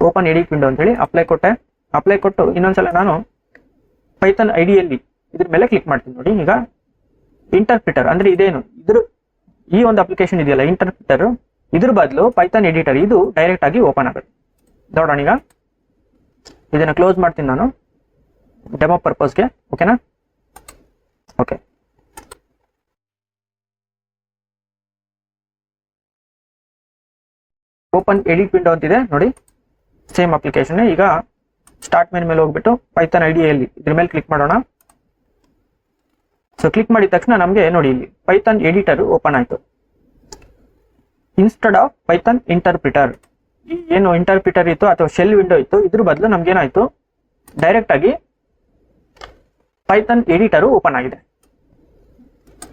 ಓಪನ್ ಎಡಿಟ್ ವಿಂಡೋ ಅಂತೇಳಿ ಅಪ್ಲೈ ಕೊಟ್ಟು ಇನ್ನೊಂದ್ಸಲ ನಾನು ಪೈಥಾನ್ ಐಡಿಎಲ್ಇ ಇದ್ರ ಮೇಲೆ ಕ್ಲಿಕ್ ಮಾಡ್ತೀನಿ ನೋಡಿ. ಈಗ ಇಂಟರ್ಪ್ರಿಟರ್ ಅಂದ್ರೆ ಇದೇನು, ಈ ಒಂದು ಅಪ್ಲಿಕೇಶನ್ ಇದೆಯಲ್ಲ ಇಂಟರ್ಪ್ರಿಟರ್, ಇದ್ರ ಬದಲು ಪೈಥಾನ್ ಎಡಿಟರ್ ಇದು ಡೈರೆಕ್ಟ್ ಆಗಿ ಓಪನ್ ಆಗುತ್ತೆ. ನೋಡೋಣ, ಈಗ ಇದನ್ನ ಕ್ಲೋಸ್ ಮಾಡ್ತೀನಿ ನಾನು ಡೆಮೋ ಪರ್ಪಸ್ಗೆ. ಓಕೆನಾ? ಓಕೆ, ಓಪನ್ ಎಡಿಟ್ ವಿಂಡೋ ಅಂತಿದೆ ನೋಡಿ, ಸೇಮ್ ಅಪ್ಲಿಕೇಶನ್. ಈಗ ಸ್ಟಾರ್ಟ್ ಮೆನು ಮೇಲೆ ಹೋಗ್ಬಿಟ್ಟು ಪೈಥಾನ್ ಐಡಿಎಲ್ಇ ಇದ್ರ ಮೇಲೆ ಕ್ಲಿಕ್ ಮಾಡೋಣ. ಸೊ ಕ್ಲಿಕ್ ಮಾಡಿದ ತಕ್ಷಣ ನಮಗೆ ನೋಡಿ ಇಲ್ಲಿ ಪೈಥಾನ್ ಎಡಿಟರ್ ಓಪನ್ ಆಯ್ತು. ಇನ್ಸ್ಟೆಡ್ ಆಫ್ ಪೈಥಾನ್ ಇಂಟರ್ಪ್ರಿಟರ್, ಏನು ಇಂಟರ್ಪ್ರಿಟರ್ ಇತ್ತು ಅಥವಾ ಶೆಲ್ ವಿಂಡೋ ಇತ್ತು, ಇದ್ರ ಬದಲು ನಮ್ಗೆ ಏನಾಯ್ತು, ಡೈರೆಕ್ಟ್ ಆಗಿ ಪೈಥಾನ್ ಎಡಿಟರ್ ಓಪನ್ ಆಗಿದೆ.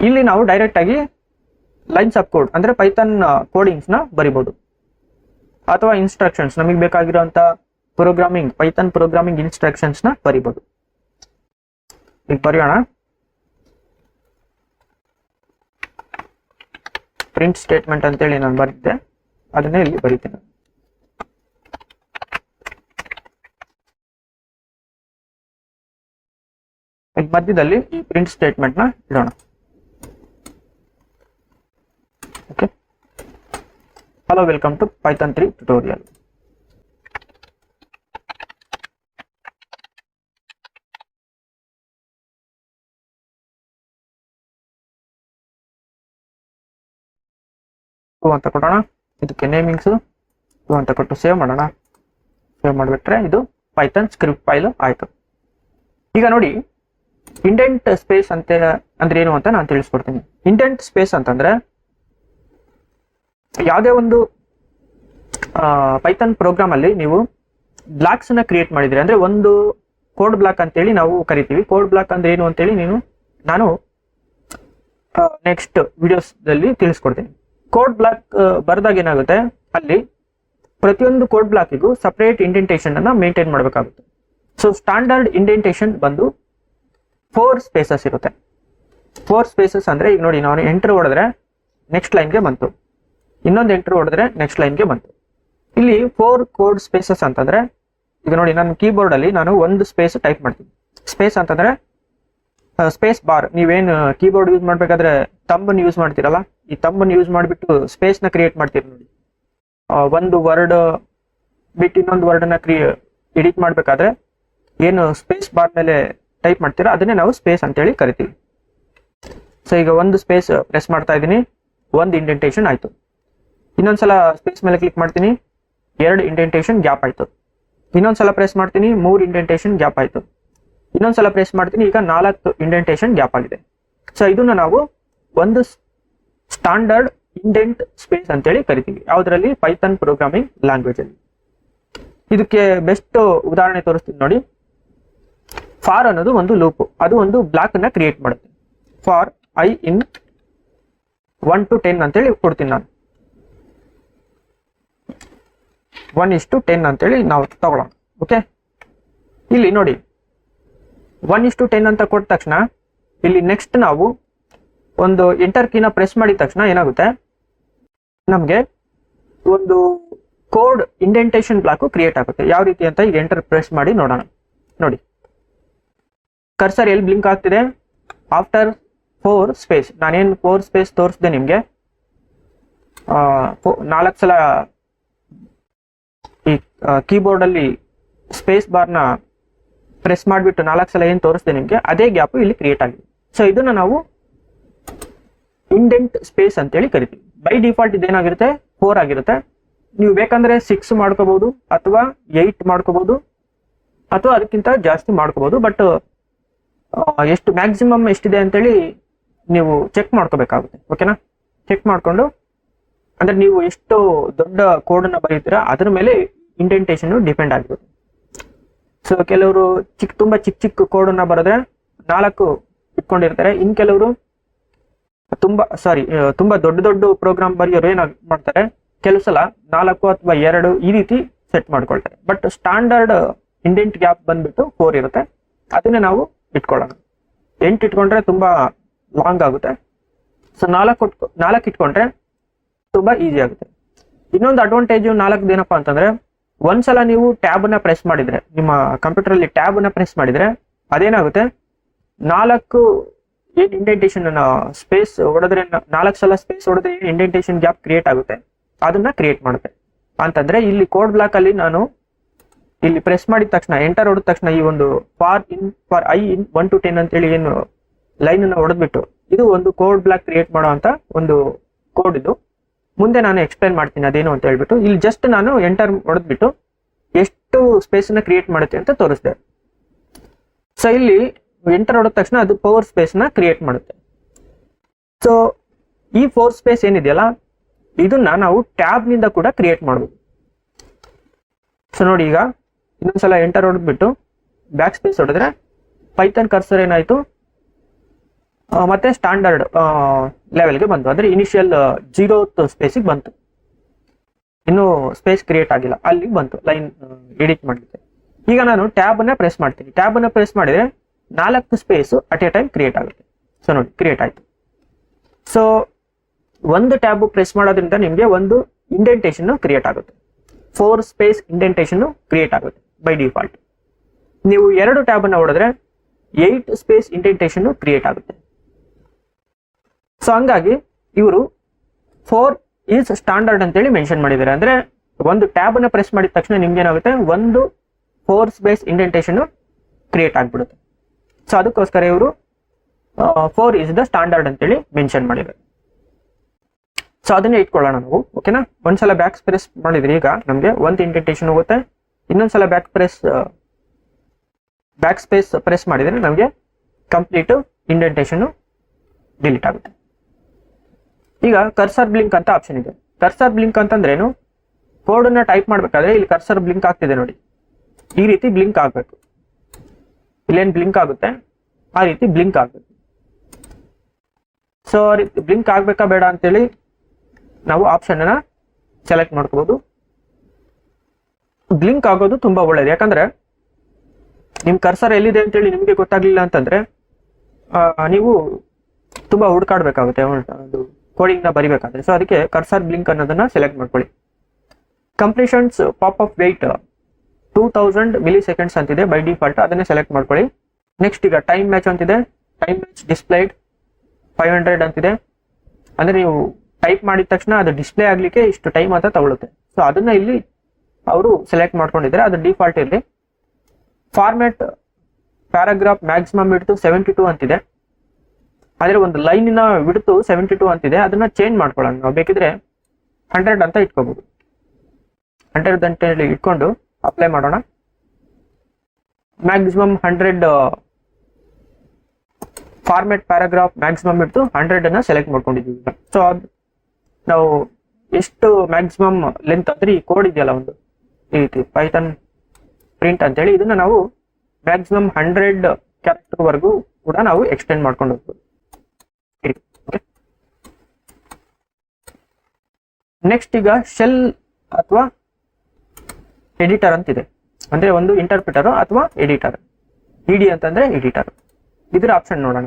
ಇಲ್ಲಿ ನಾವು ಡೈರೆಕ್ಟ್ ಆಗಿ ಲೈನ್ಸ್ ಆಫ್ ಕೋಡ್ ಅಂದ್ರೆ ಪೈಥಾನ್ ಕೋಡಿಂಗ್ಸ್ ನ ಬರಿಬಹುದು, ಅಥವಾ ಇನ್ಸ್ಟ್ರಕ್ಷನ್ಸ್ ನಮಗೆ ಬೇಕಾಗಿರುವಂತ ಪೈಥಾನ್ ಪ್ರೋಗ್ರಾಮಿಂಗ್ ಇನ್ಸ್ಟ್ರಕ್ಷನ್ಸ್ ನ ಬರಿಬಹುದು. ಈಗ ಬರೆಯೋಣ. ಪ್ರಿಂಟ್ ಸ್ಟೇಟ್ಮೆಂಟ್ ಅಂತೇಳಿ ನಾನು ಬರೆದಿದ್ದೆ, ಅದನ್ನೇ ಇಲ್ಲಿ ಬರೀತೇನೆ. ಈಗ ಮಧ್ಯದಲ್ಲಿ ಈ ಪ್ರಿಂಟ್ ಸ್ಟೇಟ್ಮೆಂಟ್ ನ ಇಡೋಣ. Okay, hello, welcome to Python 3 tutorial. ಅಂತ ಕೊಡೋಣ. ಇದಕ್ಕೆ ನೇಮಿಂಗ್ಸ್ ಅಂತ ಕೊಟ್ಟು ಸೇವ್ ಮಾಡೋಣ. ಸೇವ್ ಮಾಡಿಬಿಟ್ರೆ ಇದು ಪೈಥಾನ್ ಸ್ಕ್ರಿಪ್ಟ್ ಫೈಲ್ ಆಯ್ತು. ಈಗ ನೋಡಿ, ಇಂಡೆಂಟ್ ಸ್ಪೇಸ್ ಅಂದ್ರೆ ಏನು ಅಂತ ನಾನು ತಿಳಿಸ್ಕೊಡ್ತೀನಿ. ಇಂಡೆಂಟ್ ಸ್ಪೇಸ್ ಅಂತಂದ್ರೆ ಯಾವುದೇ ಒಂದು ಪೈಥಾನ್ ಪ್ರೋಗ್ರಾಮ್ ಅಲ್ಲಿ ನೀವು ಬ್ಲಾಕ್ಸ್ ನ ಕ್ರಿಯೇಟ್ ಮಾಡಿದ್ರೆ, ಅಂದ್ರೆ ಒಂದು ಕೋಡ್ ಬ್ಲಾಕ್ ಅಂತೇಳಿ ನಾವು ಕರಿತೀವಿ. ಕೋಡ್ ಬ್ಲಾಕ್ ಅಂದ್ರೆ ಏನು ಅಂತೇಳಿ ನಾನು ನೆಕ್ಸ್ಟ್ ವಿಡಿಯೋಸ್ದಲ್ಲಿ ತಿಳಿಸ್ಕೊಡ್ತೀನಿ. ಕೋಡ್ ಬ್ಲಾಕ್ ಬರೆದಾಗ ಏನಾಗುತ್ತೆ, ಅಲ್ಲಿ ಪ್ರತಿಯೊಂದು ಕೋಡ್ ಬ್ಲಾಕಿಗೂ ಸಪರೇಟ್ ಇಂಡೆಂಟೇಷನ್ ಅನ್ನ ಮೇಂಟೈನ್ ಮಾಡಬೇಕಾಗುತ್ತೆ. ಸೊ ಸ್ಟ್ಯಾಂಡರ್ಡ್ ಇಂಡೆಂಟೇಷನ್ ಬಂದು 4 ಸ್ಪೇಸಸ್ ಇರುತ್ತೆ. 4 ಸ್ಪೇಸಸ್ ಅಂದ್ರೆ ಈಗ ನೋಡಿ, ನಾನು ಎಂಟರ್ ಹೊಡೆದ್ರೆ ನೆಕ್ಸ್ಟ್ ಲೈನ್ಗೆ ಬಂತು, ಇನ್ನೊಂದು ಎಂಟರ್ ಹೊಡೆದ್ರೆ ನೆಕ್ಸ್ಟ್ ಲೈನ್ಗೆ ಬಂತು. ಇಲ್ಲಿ 4 ಕೋಡ್ ಸ್ಪೇಸಸ್ ಅಂತಂದ್ರೆ ಈಗ ನೋಡಿ, ನನ್ನ ಕೀಬೋರ್ಡ್ ಅಲ್ಲಿ ನಾನು ಒಂದು ಸ್ಪೇಸ್ ಟೈಪ್ ಮಾಡ್ತೀನಿ. ಸ್ಪೇಸ್ ಅಂತಂದ್ರೆ ಸ್ಪೇಸ್ ಬಾರ್, ನೀವೇನು ಕೀಬೋರ್ಡ್ ಯೂಸ್ ಮಾಡ್ಬೇಕಾದ್ರೆ ತಂಬನ್ನು ಯೂಸ್ ಮಾಡ್ತೀರಲ್ಲ, ಈ ತಮ್ಮನ್ನು ಯೂಸ್ ಮಾಡಿಬಿಟ್ಟು ಸ್ಪೇಸ್ನ ಕ್ರಿಯೇಟ್ ಮಾಡ್ತೀರಿ ನೋಡಿ, ಒಂದು ವರ್ಡ್ ಬಿಟ್ಟು ಇನ್ನೊಂದು ವರ್ಡನ್ನ ಎಡಿಟ್ ಮಾಡಬೇಕಾದ್ರೆ ಏನು ಸ್ಪೇಸ್ ಬಾರ್ ಮೇಲೆ ಟೈಪ್ ಮಾಡ್ತೀರಾ ಅದನ್ನೇ ನಾವು ಸ್ಪೇಸ್ ಅಂತೇಳಿ ಕರಿತೀವಿ. ಸೊ ಈಗ ಒಂದು ಸ್ಪೇಸ್ ಪ್ರೆಸ್ ಮಾಡ್ತಾ ಇದ್ದೀನಿ, ಒಂದು ಇಂಡೆಂಟೇಷನ್ ಆಯಿತು. ಇನ್ನೊಂದ್ಸಲ ಸ್ಪೇಸ್ ಮೇಲೆ ಕ್ಲಿಕ್ ಮಾಡ್ತೀನಿ, 2 ಇಂಡೆಂಟೇಷನ್ ಗ್ಯಾಪ್ ಆಯಿತು. ಇನ್ನೊಂದ್ಸಲ ಪ್ರೆಸ್ ಮಾಡ್ತೀನಿ, 3 ಇಂಡೆಂಟೇಷನ್ ಗ್ಯಾಪ್ ಆಯಿತು. ಇನ್ನೊಂದ್ಸಲ ಪ್ರೆಸ್ ಮಾಡ್ತೀನಿ, ಈಗ 4 ಇಂಡೆಂಟೇಷನ್ ಗ್ಯಾಪ್ ಆಗಿದೆ. ಸೊ ಇದನ್ನ ನಾವು ಒಂದು ಸ್ಟ್ಯಾಂಡರ್ಡ್ ಇಂಡೆಂಟ್ ಸ್ಪೇಸ್ ಅಂತೇಳಿ ಕರಿತೀವಿ. ಯಾವುದರಲ್ಲಿ? ಪೈಥಾನ್ ಪ್ರೋಗ್ರಾಮಿಂಗ್ ಲ್ಯಾಂಗ್ವೇಜ್ ಅಲ್ಲಿ. ಇದಕ್ಕೆ ಬೆಸ್ಟ್ ಉದಾಹರಣೆ ತೋರಿಸ್ತೀನಿ ನೋಡಿ. ಫಾರ್ ಅನ್ನೋದು ಒಂದು ಲೂಪ್, ಅದು ಒಂದು ಬ್ಲಾಕ್ ಅನ್ನ ಕ್ರಿಯೇಟ್ ಮಾಡುತ್ತೆ. ಫಾರ್ I in 1 to 10 ಅಂತೇಳಿ ಕೊಡ್ತೀನಿ ನಾನು. 1:10 ಅಂತೇಳಿ ನಾವು ತಗೊಳ್ಳೋಣ. ಓಕೆ, ಇಲ್ಲಿ ನೋಡಿ 1:10 ಅಂತ ಕೊಟ್ಟ ತಕ್ಷಣ ಇಲ್ಲಿ ನೆಕ್ಸ್ಟ್ ನಾವು ಒಂದು ಎಂಟರ್ ಕೀನ ಪ್ರೆಸ್ ಮಾಡಿದ ತಕ್ಷಣ ಏನಾಗುತ್ತೆ, ನಮಗೆ ಒಂದು ಕೋಡ್ ಇಂಡೆಂಟೇಷನ್ ಬ್ಲಾಕ್ ಕ್ರಿಯೇಟ್ ಆಗುತ್ತೆ. ಯಾವ ರೀತಿ ಅಂತ ಈಗ ಎಂಟರ್ ಪ್ರೆಸ್ ಮಾಡಿ ನೋಡೋಣ. ನೋಡಿ ಕರ್ಸರ್ ಎಲ್ಲಿ ಬ್ಲಿಂಕ್ ಆಗ್ತಿದೆ? After 4 space. ನಾನೇನು 4 ಸ್ಪೇಸ್ ತೋರಿಸಿದೆ ನಿಮಗೆ, 4 ಸಲ ಈ ಕೀಬೋರ್ಡ್ ಅಲ್ಲಿ ಸ್ಪೇಸ್ ಬಾರ್ನ ಪ್ರೆಸ್ ಮಾಡಿಬಿಟ್ಟು 4 ಸಲ ಏನು ತೋರಿಸಿದೆ ನಿಮಗೆ, ಅದೇ ಗ್ಯಾಪ್ ಇಲ್ಲಿ ಕ್ರಿಯೇಟ್ ಆಗಿದೆ. ಸೊ ಇದನ್ನ ನಾವು ಇಂಡೆಂಟ್ ಸ್ಪೇಸ್ ಅಂತೇಳಿ ಕರಿತೀವಿ. By default ಇದೇನಾಗಿರುತ್ತೆ? 4 ಆಗಿರುತ್ತೆ. ನೀವು ಬೇಕಂದ್ರೆ 6 ಮಾಡ್ಕೋಬಹುದು, ಅಥವಾ 8 ಮಾಡ್ಕೋಬಹುದು, ಅಥವಾ ಅದಕ್ಕಿಂತ ಜಾಸ್ತಿ ಮಾಡ್ಕೋಬಹುದು. ಬಟ್ ಎಷ್ಟು ಮ್ಯಾಕ್ಸಿಮಮ್ ಎಷ್ಟಿದೆ ಅಂತೇಳಿ ನೀವು ಚೆಕ್ ಮಾಡ್ಕೋಬೇಕಾಗುತ್ತೆ. ಓಕೆನಾ? ಚೆಕ್ ಮಾಡ್ಕೊಂಡು, ಅಂದ್ರೆ ನೀವು ಎಷ್ಟು ದೊಡ್ಡ ಕೋಡನ್ನು ಬರೀತೀರಾ ಅದ್ರ ಮೇಲೆ ಇಂಡೆಂಟೇಷನ್ ಡಿಪೆಂಡ್ ಆಗಿರುತ್ತೆ. ಸೊ ಕೆಲವರು ತುಂಬಾ ಚಿಕ್ಕ ಕೋಡನ್ನ ಬರೆದ್ರೆ 4 ಇಟ್ಕೊಂಡಿರ್ತಾರೆ. ಇನ್ ಕೆಲವರು ತುಂಬಾ ದೊಡ್ಡ ಪ್ರೋಗ್ರಾಮ್ ಬರೆಯೋರು ಏನಾಗ ಮಾಡ್ತಾರೆ, ಕೆಲವು ಸಲ 4 ಅಥವಾ 2 ಈ ರೀತಿ ಸೆಟ್ ಮಾಡ್ಕೊಳ್ತಾರೆ. ಬಟ್ ಸ್ಟ್ಯಾಂಡರ್ಡ್ ಇಂಡೆಂಟ್ ಗ್ಯಾಪ್ ಬಂದ್ಬಿಟ್ಟು 4 ಇರುತ್ತೆ. ಅದನ್ನ ನಾವು ಇಟ್ಕೊಳ್ಳೋಣ. 8 ಇಟ್ಕೊಂಡ್ರೆ ತುಂಬಾ ಲಾಂಗ್ ಆಗುತ್ತೆ. ಸೊ 4 ಇಟ್ಕೊಂಡ್ರೆ ತುಂಬಾ ಈಸಿ ಆಗುತ್ತೆ. ಇನ್ನೊಂದು ಅಡ್ವಾಂಟೇಜ್ 4 ಏನಪ್ಪಾ ಅಂತಂದ್ರೆ, ಒಂದ್ಸಲ ನೀವು ಟ್ಯಾಬ್ ನ ಪ್ರೆಸ್ ಮಾಡಿದ್ರೆ, ನಿಮ್ಮ ಕಂಪ್ಯೂಟರ್ ಅಲ್ಲಿ ಟ್ಯಾಬ್ ನ ಪ್ರೆಸ್ ಮಾಡಿದ್ರೆ ಅದೇನಾಗುತ್ತೆ, 4 ಏನ್ ಇಂಡೆಂಟೇಷನ್ ಸ್ಪೇಸ್ ಹೊಡೆದ್ರೆ, 4 ಸಲ ಸ್ಪೇಸ್ ಹೊಡೆದ್ರೆ ಇಂಡೆಂಟೇಷನ್ ಗ್ಯಾಪ್ ಕ್ರಿಯೇಟ್ ಆಗುತ್ತೆ, ಅದನ್ನ ಕ್ರಿಯೇಟ್ ಮಾಡುತ್ತೆ. ಅಂತಂದ್ರೆ ಇಲ್ಲಿ ಕೋಡ್ ಬ್ಲಾಕ್ ಅಲ್ಲಿ ನಾನು ಇಲ್ಲಿ ಪ್ರೆಸ್ ಮಾಡಿದ ತಕ್ಷಣ, ಎಂಟರ್ ಹೊಡೆದ ತಕ್ಷಣ ಈ ಒಂದು ಫಾರ್ I in 1 to 10 ಅಂತೇಳಿ ಏನು ಲೈನ್ ಅನ್ನು ಹೊಡೆದ್ಬಿಟ್ಟು, ಇದು ಒಂದು ಕೋಡ್ ಬ್ಲಾಕ್ ಕ್ರಿಯೇಟ್ ಮಾಡುವಂತ ಒಂದು ಕೋಡ್. ಇದು ಮುಂದೆ ನಾನು ಎಕ್ಸ್ಪ್ಲೈನ್ ಮಾಡ್ತೀನಿ ಅದೇನು ಅಂತ ಹೇಳ್ಬಿಟ್ಟು. ಇಲ್ಲಿ ಜಸ್ಟ್ ನಾನು ಎಂಟರ್ ಹೊಡೆದ್ಬಿಟ್ಟು ಎಷ್ಟು ಸ್ಪೇಸ್ ನ ಕ್ರಿಯೇಟ್ ಮಾಡುತ್ತೆ ಅಂತ ತೋರಿಸಿದೆ. ಸೊ ಇಲ್ಲಿ ಎಂಟರ್ ಹೊಡೆದ ತಕ್ಷಣ ಅದು 4 ಸ್ಪೇಸ್ ನ ಕ್ರಿಯೇಟ್ ಮಾಡುತ್ತೆ. ಸೊ ಈ 4 ಸ್ಪೇಸ್ ಏನಿದೆಯಲ್ಲ, ಇದನ್ನ ನಾವು ಟ್ಯಾಬ್ ನಿಂದ ಕೂಡ ಕ್ರಿಯೇಟ್ ಮಾಡಬಹುದು. ಸೊ ನೋಡಿ, ಈಗ ಇನ್ನೊಂದ್ಸಲ ಎಂಟರ್ ಹೊಡೆದ್ಬಿಟ್ಟು ಬ್ಯಾಕ್ ಸ್ಪೇಸ್ ಹೊಡೆದ್ರೆ ಪೈಥಾನ್ ಕರ್ಸರ್ ಏನಾಯ್ತು, ಮತ್ತೆ ಸ್ಟ್ಯಾಂಡರ್ಡ್ ಲೆವೆಲ್ಗೆ ಬಂತು. ಅಂದ್ರೆ ಇನಿಷಿಯಲ್ 0th ಸ್ಪೇಸಿಗೆ ಬಂತು, ಇನ್ನು ಸ್ಪೇಸ್ ಕ್ರಿಯೇಟ್ ಆಗಿಲ್ಲ, ಅಲ್ಲಿಗೆ ಬಂತು ಲೈನ್ ಎಡಿಟ್ ಮಾಡಲಿಕ್ಕೆ. ಈಗ ನಾನು ಟ್ಯಾಬ್ ಅನ್ನ ಪ್ರೆಸ್ ಮಾಡ್ತೀನಿ. ಟ್ಯಾಬ್ ಅನ್ನ ಪ್ರೆಸ್ ಮಾಡಿದ್ರೆ 4 space at A time create ಆಗುತ್ತೆ. ಸೊ ನೋಡಿ, ಕ್ರಿಯೇಟ್ ಆಯ್ತು. ಸೊ ಒಂದು ಟ್ಯಾಬ್ ಪ್ರೆಸ್ ಮಾಡೋದ್ರಿಂದ ನಿಮಗೆ ಒಂದು ಇಂಡೆಂಟೇಷನ್ ಕ್ರಿಯೇಟ್ ಆಗುತ್ತೆ. 4 ಸ್ಪೇಸ್ ಇಂಡೆಂಟೇಷನ್ ಕ್ರಿಯೇಟ್ ಆಗುತ್ತೆ ಬೈ ಡಿಫಾಲ್ಟ್. ನೀವು 2 ಟ್ಯಾಬ್ ಅನ್ನ ಹೊಡೆದ್ರೆ 8 ಸ್ಪೇಸ್ ಇಂಡೆಂಟೇಷನ್ ಕ್ರಿಯೇಟ್ ಆಗುತ್ತೆ. ಸೊ ಹಂಗಾಗಿ ಇವರು 4 ಈಸ್ ಸ್ಟ್ಯಾಂಡರ್ಡ್ ಅಂತೇಳಿ ಮೆನ್ಷನ್ ಮಾಡಿದ್ದಾರೆ. ಅಂದ್ರೆ ಒಂದು ಟ್ಯಾಬ್ ಅನ್ನ ಪ್ರೆಸ್ ಮಾಡಿದ ತಕ್ಷಣ ನಿಮ್ಗೆ ಏನಾಗುತ್ತೆ, ಒಂದು 4 ಸ್ಪೇಸ್ ಇಂಡೆಂಟೇಷನ್ ಕ್ರಿಯೇಟ್ ಆಗ್ಬಿಡುತ್ತೆ. ಸೊ ಅದಕ್ಕೋಸ್ಕರ ಇವರು 4 ಈಸ್ ದ ಸ್ಟ್ಯಾಂಡರ್ಡ್ ಅಂತೇಳಿ ಮೆನ್ಷನ್ ಮಾಡಿದ್ದಾರೆ. ಸೊ ಅದನ್ನೇ ಇಟ್ಕೊಳ್ಳೋಣ ನಾವು. ಓಕೆನಾ? ಒಂದ್ಸಲ ಬ್ಯಾಕ್ ಪ್ರೆಸ್ ಮಾಡಿದ್ರೆ ಈಗ ನಮಗೆ ಒಂದು ಇಂಡೆಂಟೇಷನ್ ಹೋಗುತ್ತೆ. ಇನ್ನೊಂದ್ಸಲ ಬ್ಯಾಕ್ ಸ್ಪೇಸ್ ಪ್ರೆಸ್ ಮಾಡಿದ್ರೆ ನಮಗೆ ಕಂಪ್ಲೀಟ್ ಇಂಡೆಂಟೇಷನ್ ಡಿಲೀಟ್ ಆಗುತ್ತೆ. ಈಗ ಕರ್ಸರ್ ಬ್ಲಿಂಕ್ ಅಂತ ಆಪ್ಷನ್ ಇದೆ. ಕರ್ಸರ್ ಬ್ಲಿಂಕ್ ಅಂತಂದ್ರೇನು, ಕೋಡ್ ಅನ್ನ ಟೈಪ್ ಮಾಡ್ಬೇಕಾದ್ರೆ ಇಲ್ಲಿ ಕರ್ಸರ್ ಬ್ಲಿಂಕ್ ಆಗ್ತಿದೆ ನೋಡಿ, ಈ ರೀತಿ ಬ್ಲಿಂಕ್ ಆಗ್ಬೇಕು. ಇಲ್ಲೇನ್ ಬ್ಲಿಂಕ್ ಆಗುತ್ತೆ ಆ ರೀತಿ ಬ್ಲಿಂಕ್ ಆಗ್ಬೇಕು. ಸೊ ಬ್ಲಿಂಕ್ ಆಗ್ಬೇಕಾ ಬೇಡ ಅಂತೇಳಿ ನಾವು ಆಪ್ಷನ್ ಅನ್ನ ಸೆಲೆಕ್ಟ್ ಮಾಡ್ಕೋಬಹುದು. ಬ್ಲಿಂಕ್ ಆಗೋದು ತುಂಬಾ ಒಳ್ಳೇದು. ಯಾಕಂದ್ರೆ ನಿಮ್ ಕರ್ಸರ್ ಎಲ್ಲಿದೆ ಅಂತೇಳಿ ನಿಮ್ಗೆ ಗೊತ್ತಾಗ್ಲಿಲ್ಲ ಅಂತಂದ್ರೆ ನೀವು ತುಂಬಾ ಹುಡುಕಾಡ್ಬೇಕಾಗುತ್ತೆ ಅದು ಕೋಡಿಂಗ್ ನ ಬರಿಬೇಕಾದ್ರೆ. ಸೊ ಅದಕ್ಕೆ ಕರ್ಸರ್ ಬ್ಲಿಂಕ್ ಅನ್ನೋದನ್ನ ಸೆಲೆಕ್ಟ್ ಮಾಡ್ಕೊಳ್ಳಿ. ಕಂಪ್ಲೀಷನ್ಸ್ ಪಾಪ್ ಅಪ್ ವೇಟ್ 2000 ಮಿಲಿಸೆಕೆಂಡ್ಸ್ ಅಂತಿದೆ ಬೈ ಡಿಫಾಲ್ಟ್, ಅದನ್ನೇ ಸೆಲೆಕ್ಟ್ ಮಾಡ್ಕೊಳ್ಳಿ. ನೆಕ್ಸ್ಟ್ ಈಗ ಟೈಮ್ ಮ್ಯಾಚ್ ಅಂತಿದೆ, ಟೈಮ್ ಮ್ಯಾಚ್ ಡಿಸ್ಪ್ಲೈಡ್ 500 ಅಂತಿದೆ. ಅಂದ್ರೆ ನೀವು ಟೈಪ್ ಮಾಡಿದ ತಕ್ಷಣ ಅದು ಡಿಸ್ಪ್ಲೇ ಆಗ್ಲಿಕ್ಕೆ ಇಷ್ಟು ಟೈಮ್ ಅಂತ ತಗೊಳುತ್ತೆ. ಸೊ ಅದನ್ನ ಇಲ್ಲಿ ಅವರು ಸೆಲೆಕ್ಟ್ ಮಾಡ್ಕೊಂಡಿದ್ದಾರೆ, ಅದು ಡಿಫಾಲ್ಟ್ ಇರಲಿ. ಫಾರ್ಮ್ಯಾಟ್ ಪ್ಯಾರಾಗ್ರಾಫ್ ಮ್ಯಾಕ್ಸಿಮಮ್ ವಿಡ್ತ್ 72 ಅಂತಿದೆ, ಆದ್ರೆ ಒಂದು ಲೈನಿನ ವಿಡ್ತ್ 72 ಅಂತಿದೆ. ಅದನ್ನ ಚೇಂಜ್ ಮಾಡ್ಕೊಳ್ಳೋಣ, ನಾವು ಬೇಕಿದ್ರೆ 100 ಅಂತ ಇಟ್ಕೋಬಹುದು. 100 ಅಂತ ಹೇಳಿ ಇಟ್ಕೊಂಡು ಅಪ್ಲೈ ಮಾಡೋಣ. Maximum 100 format paragraph maximum width 100 ಅನ್ನ ಸೆಲೆಕ್ಟ್ ಮಾಡ್ಕೊಂಡಿದ್ದೀವಿ. ಸೊ ನಾವು ಎಷ್ಟು ಮ್ಯಾಕ್ಸಿಮಮ್ ಲೆಂತ್ ಅಂದ್ರೆ ಈ ಕೋಡ್ ಇದೆಯಲ್ಲ ಒಂದು ಈ ರೀತಿ ಪೈಥಾನ್ ಪ್ರಿಂಟ್ ಅಂತೇಳಿ, ಇದನ್ನ ನಾವು ಮ್ಯಾಕ್ಸಿಮಮ್ 100 ಕ್ಯಾರೆಕ್ಟರ್ ವರೆಗೂ ಕೂಡ ನಾವು ಎಕ್ಸ್ಟೆಂಡ್ ಮಾಡ್ಕೊಂಡು ಹೋಗ್ಬೋದು. ನೆಕ್ಸ್ಟ್ ಈಗ ಶೆಲ್ ಅಥವಾ ಎಡಿಟರ್ ಅಂತಿದೆ, ಅಂದ್ರೆ ಒಂದು ಇಂಟರ್ಪ್ರಿಟರ್ ಅಥವಾ ಎಡಿಟರ್. ಇಡಿ ಅಂತಂದ್ರೆ ಎಡಿಟರ್. ಇದರ ಆಪ್ಷನ್ ನೋಡೋಣ.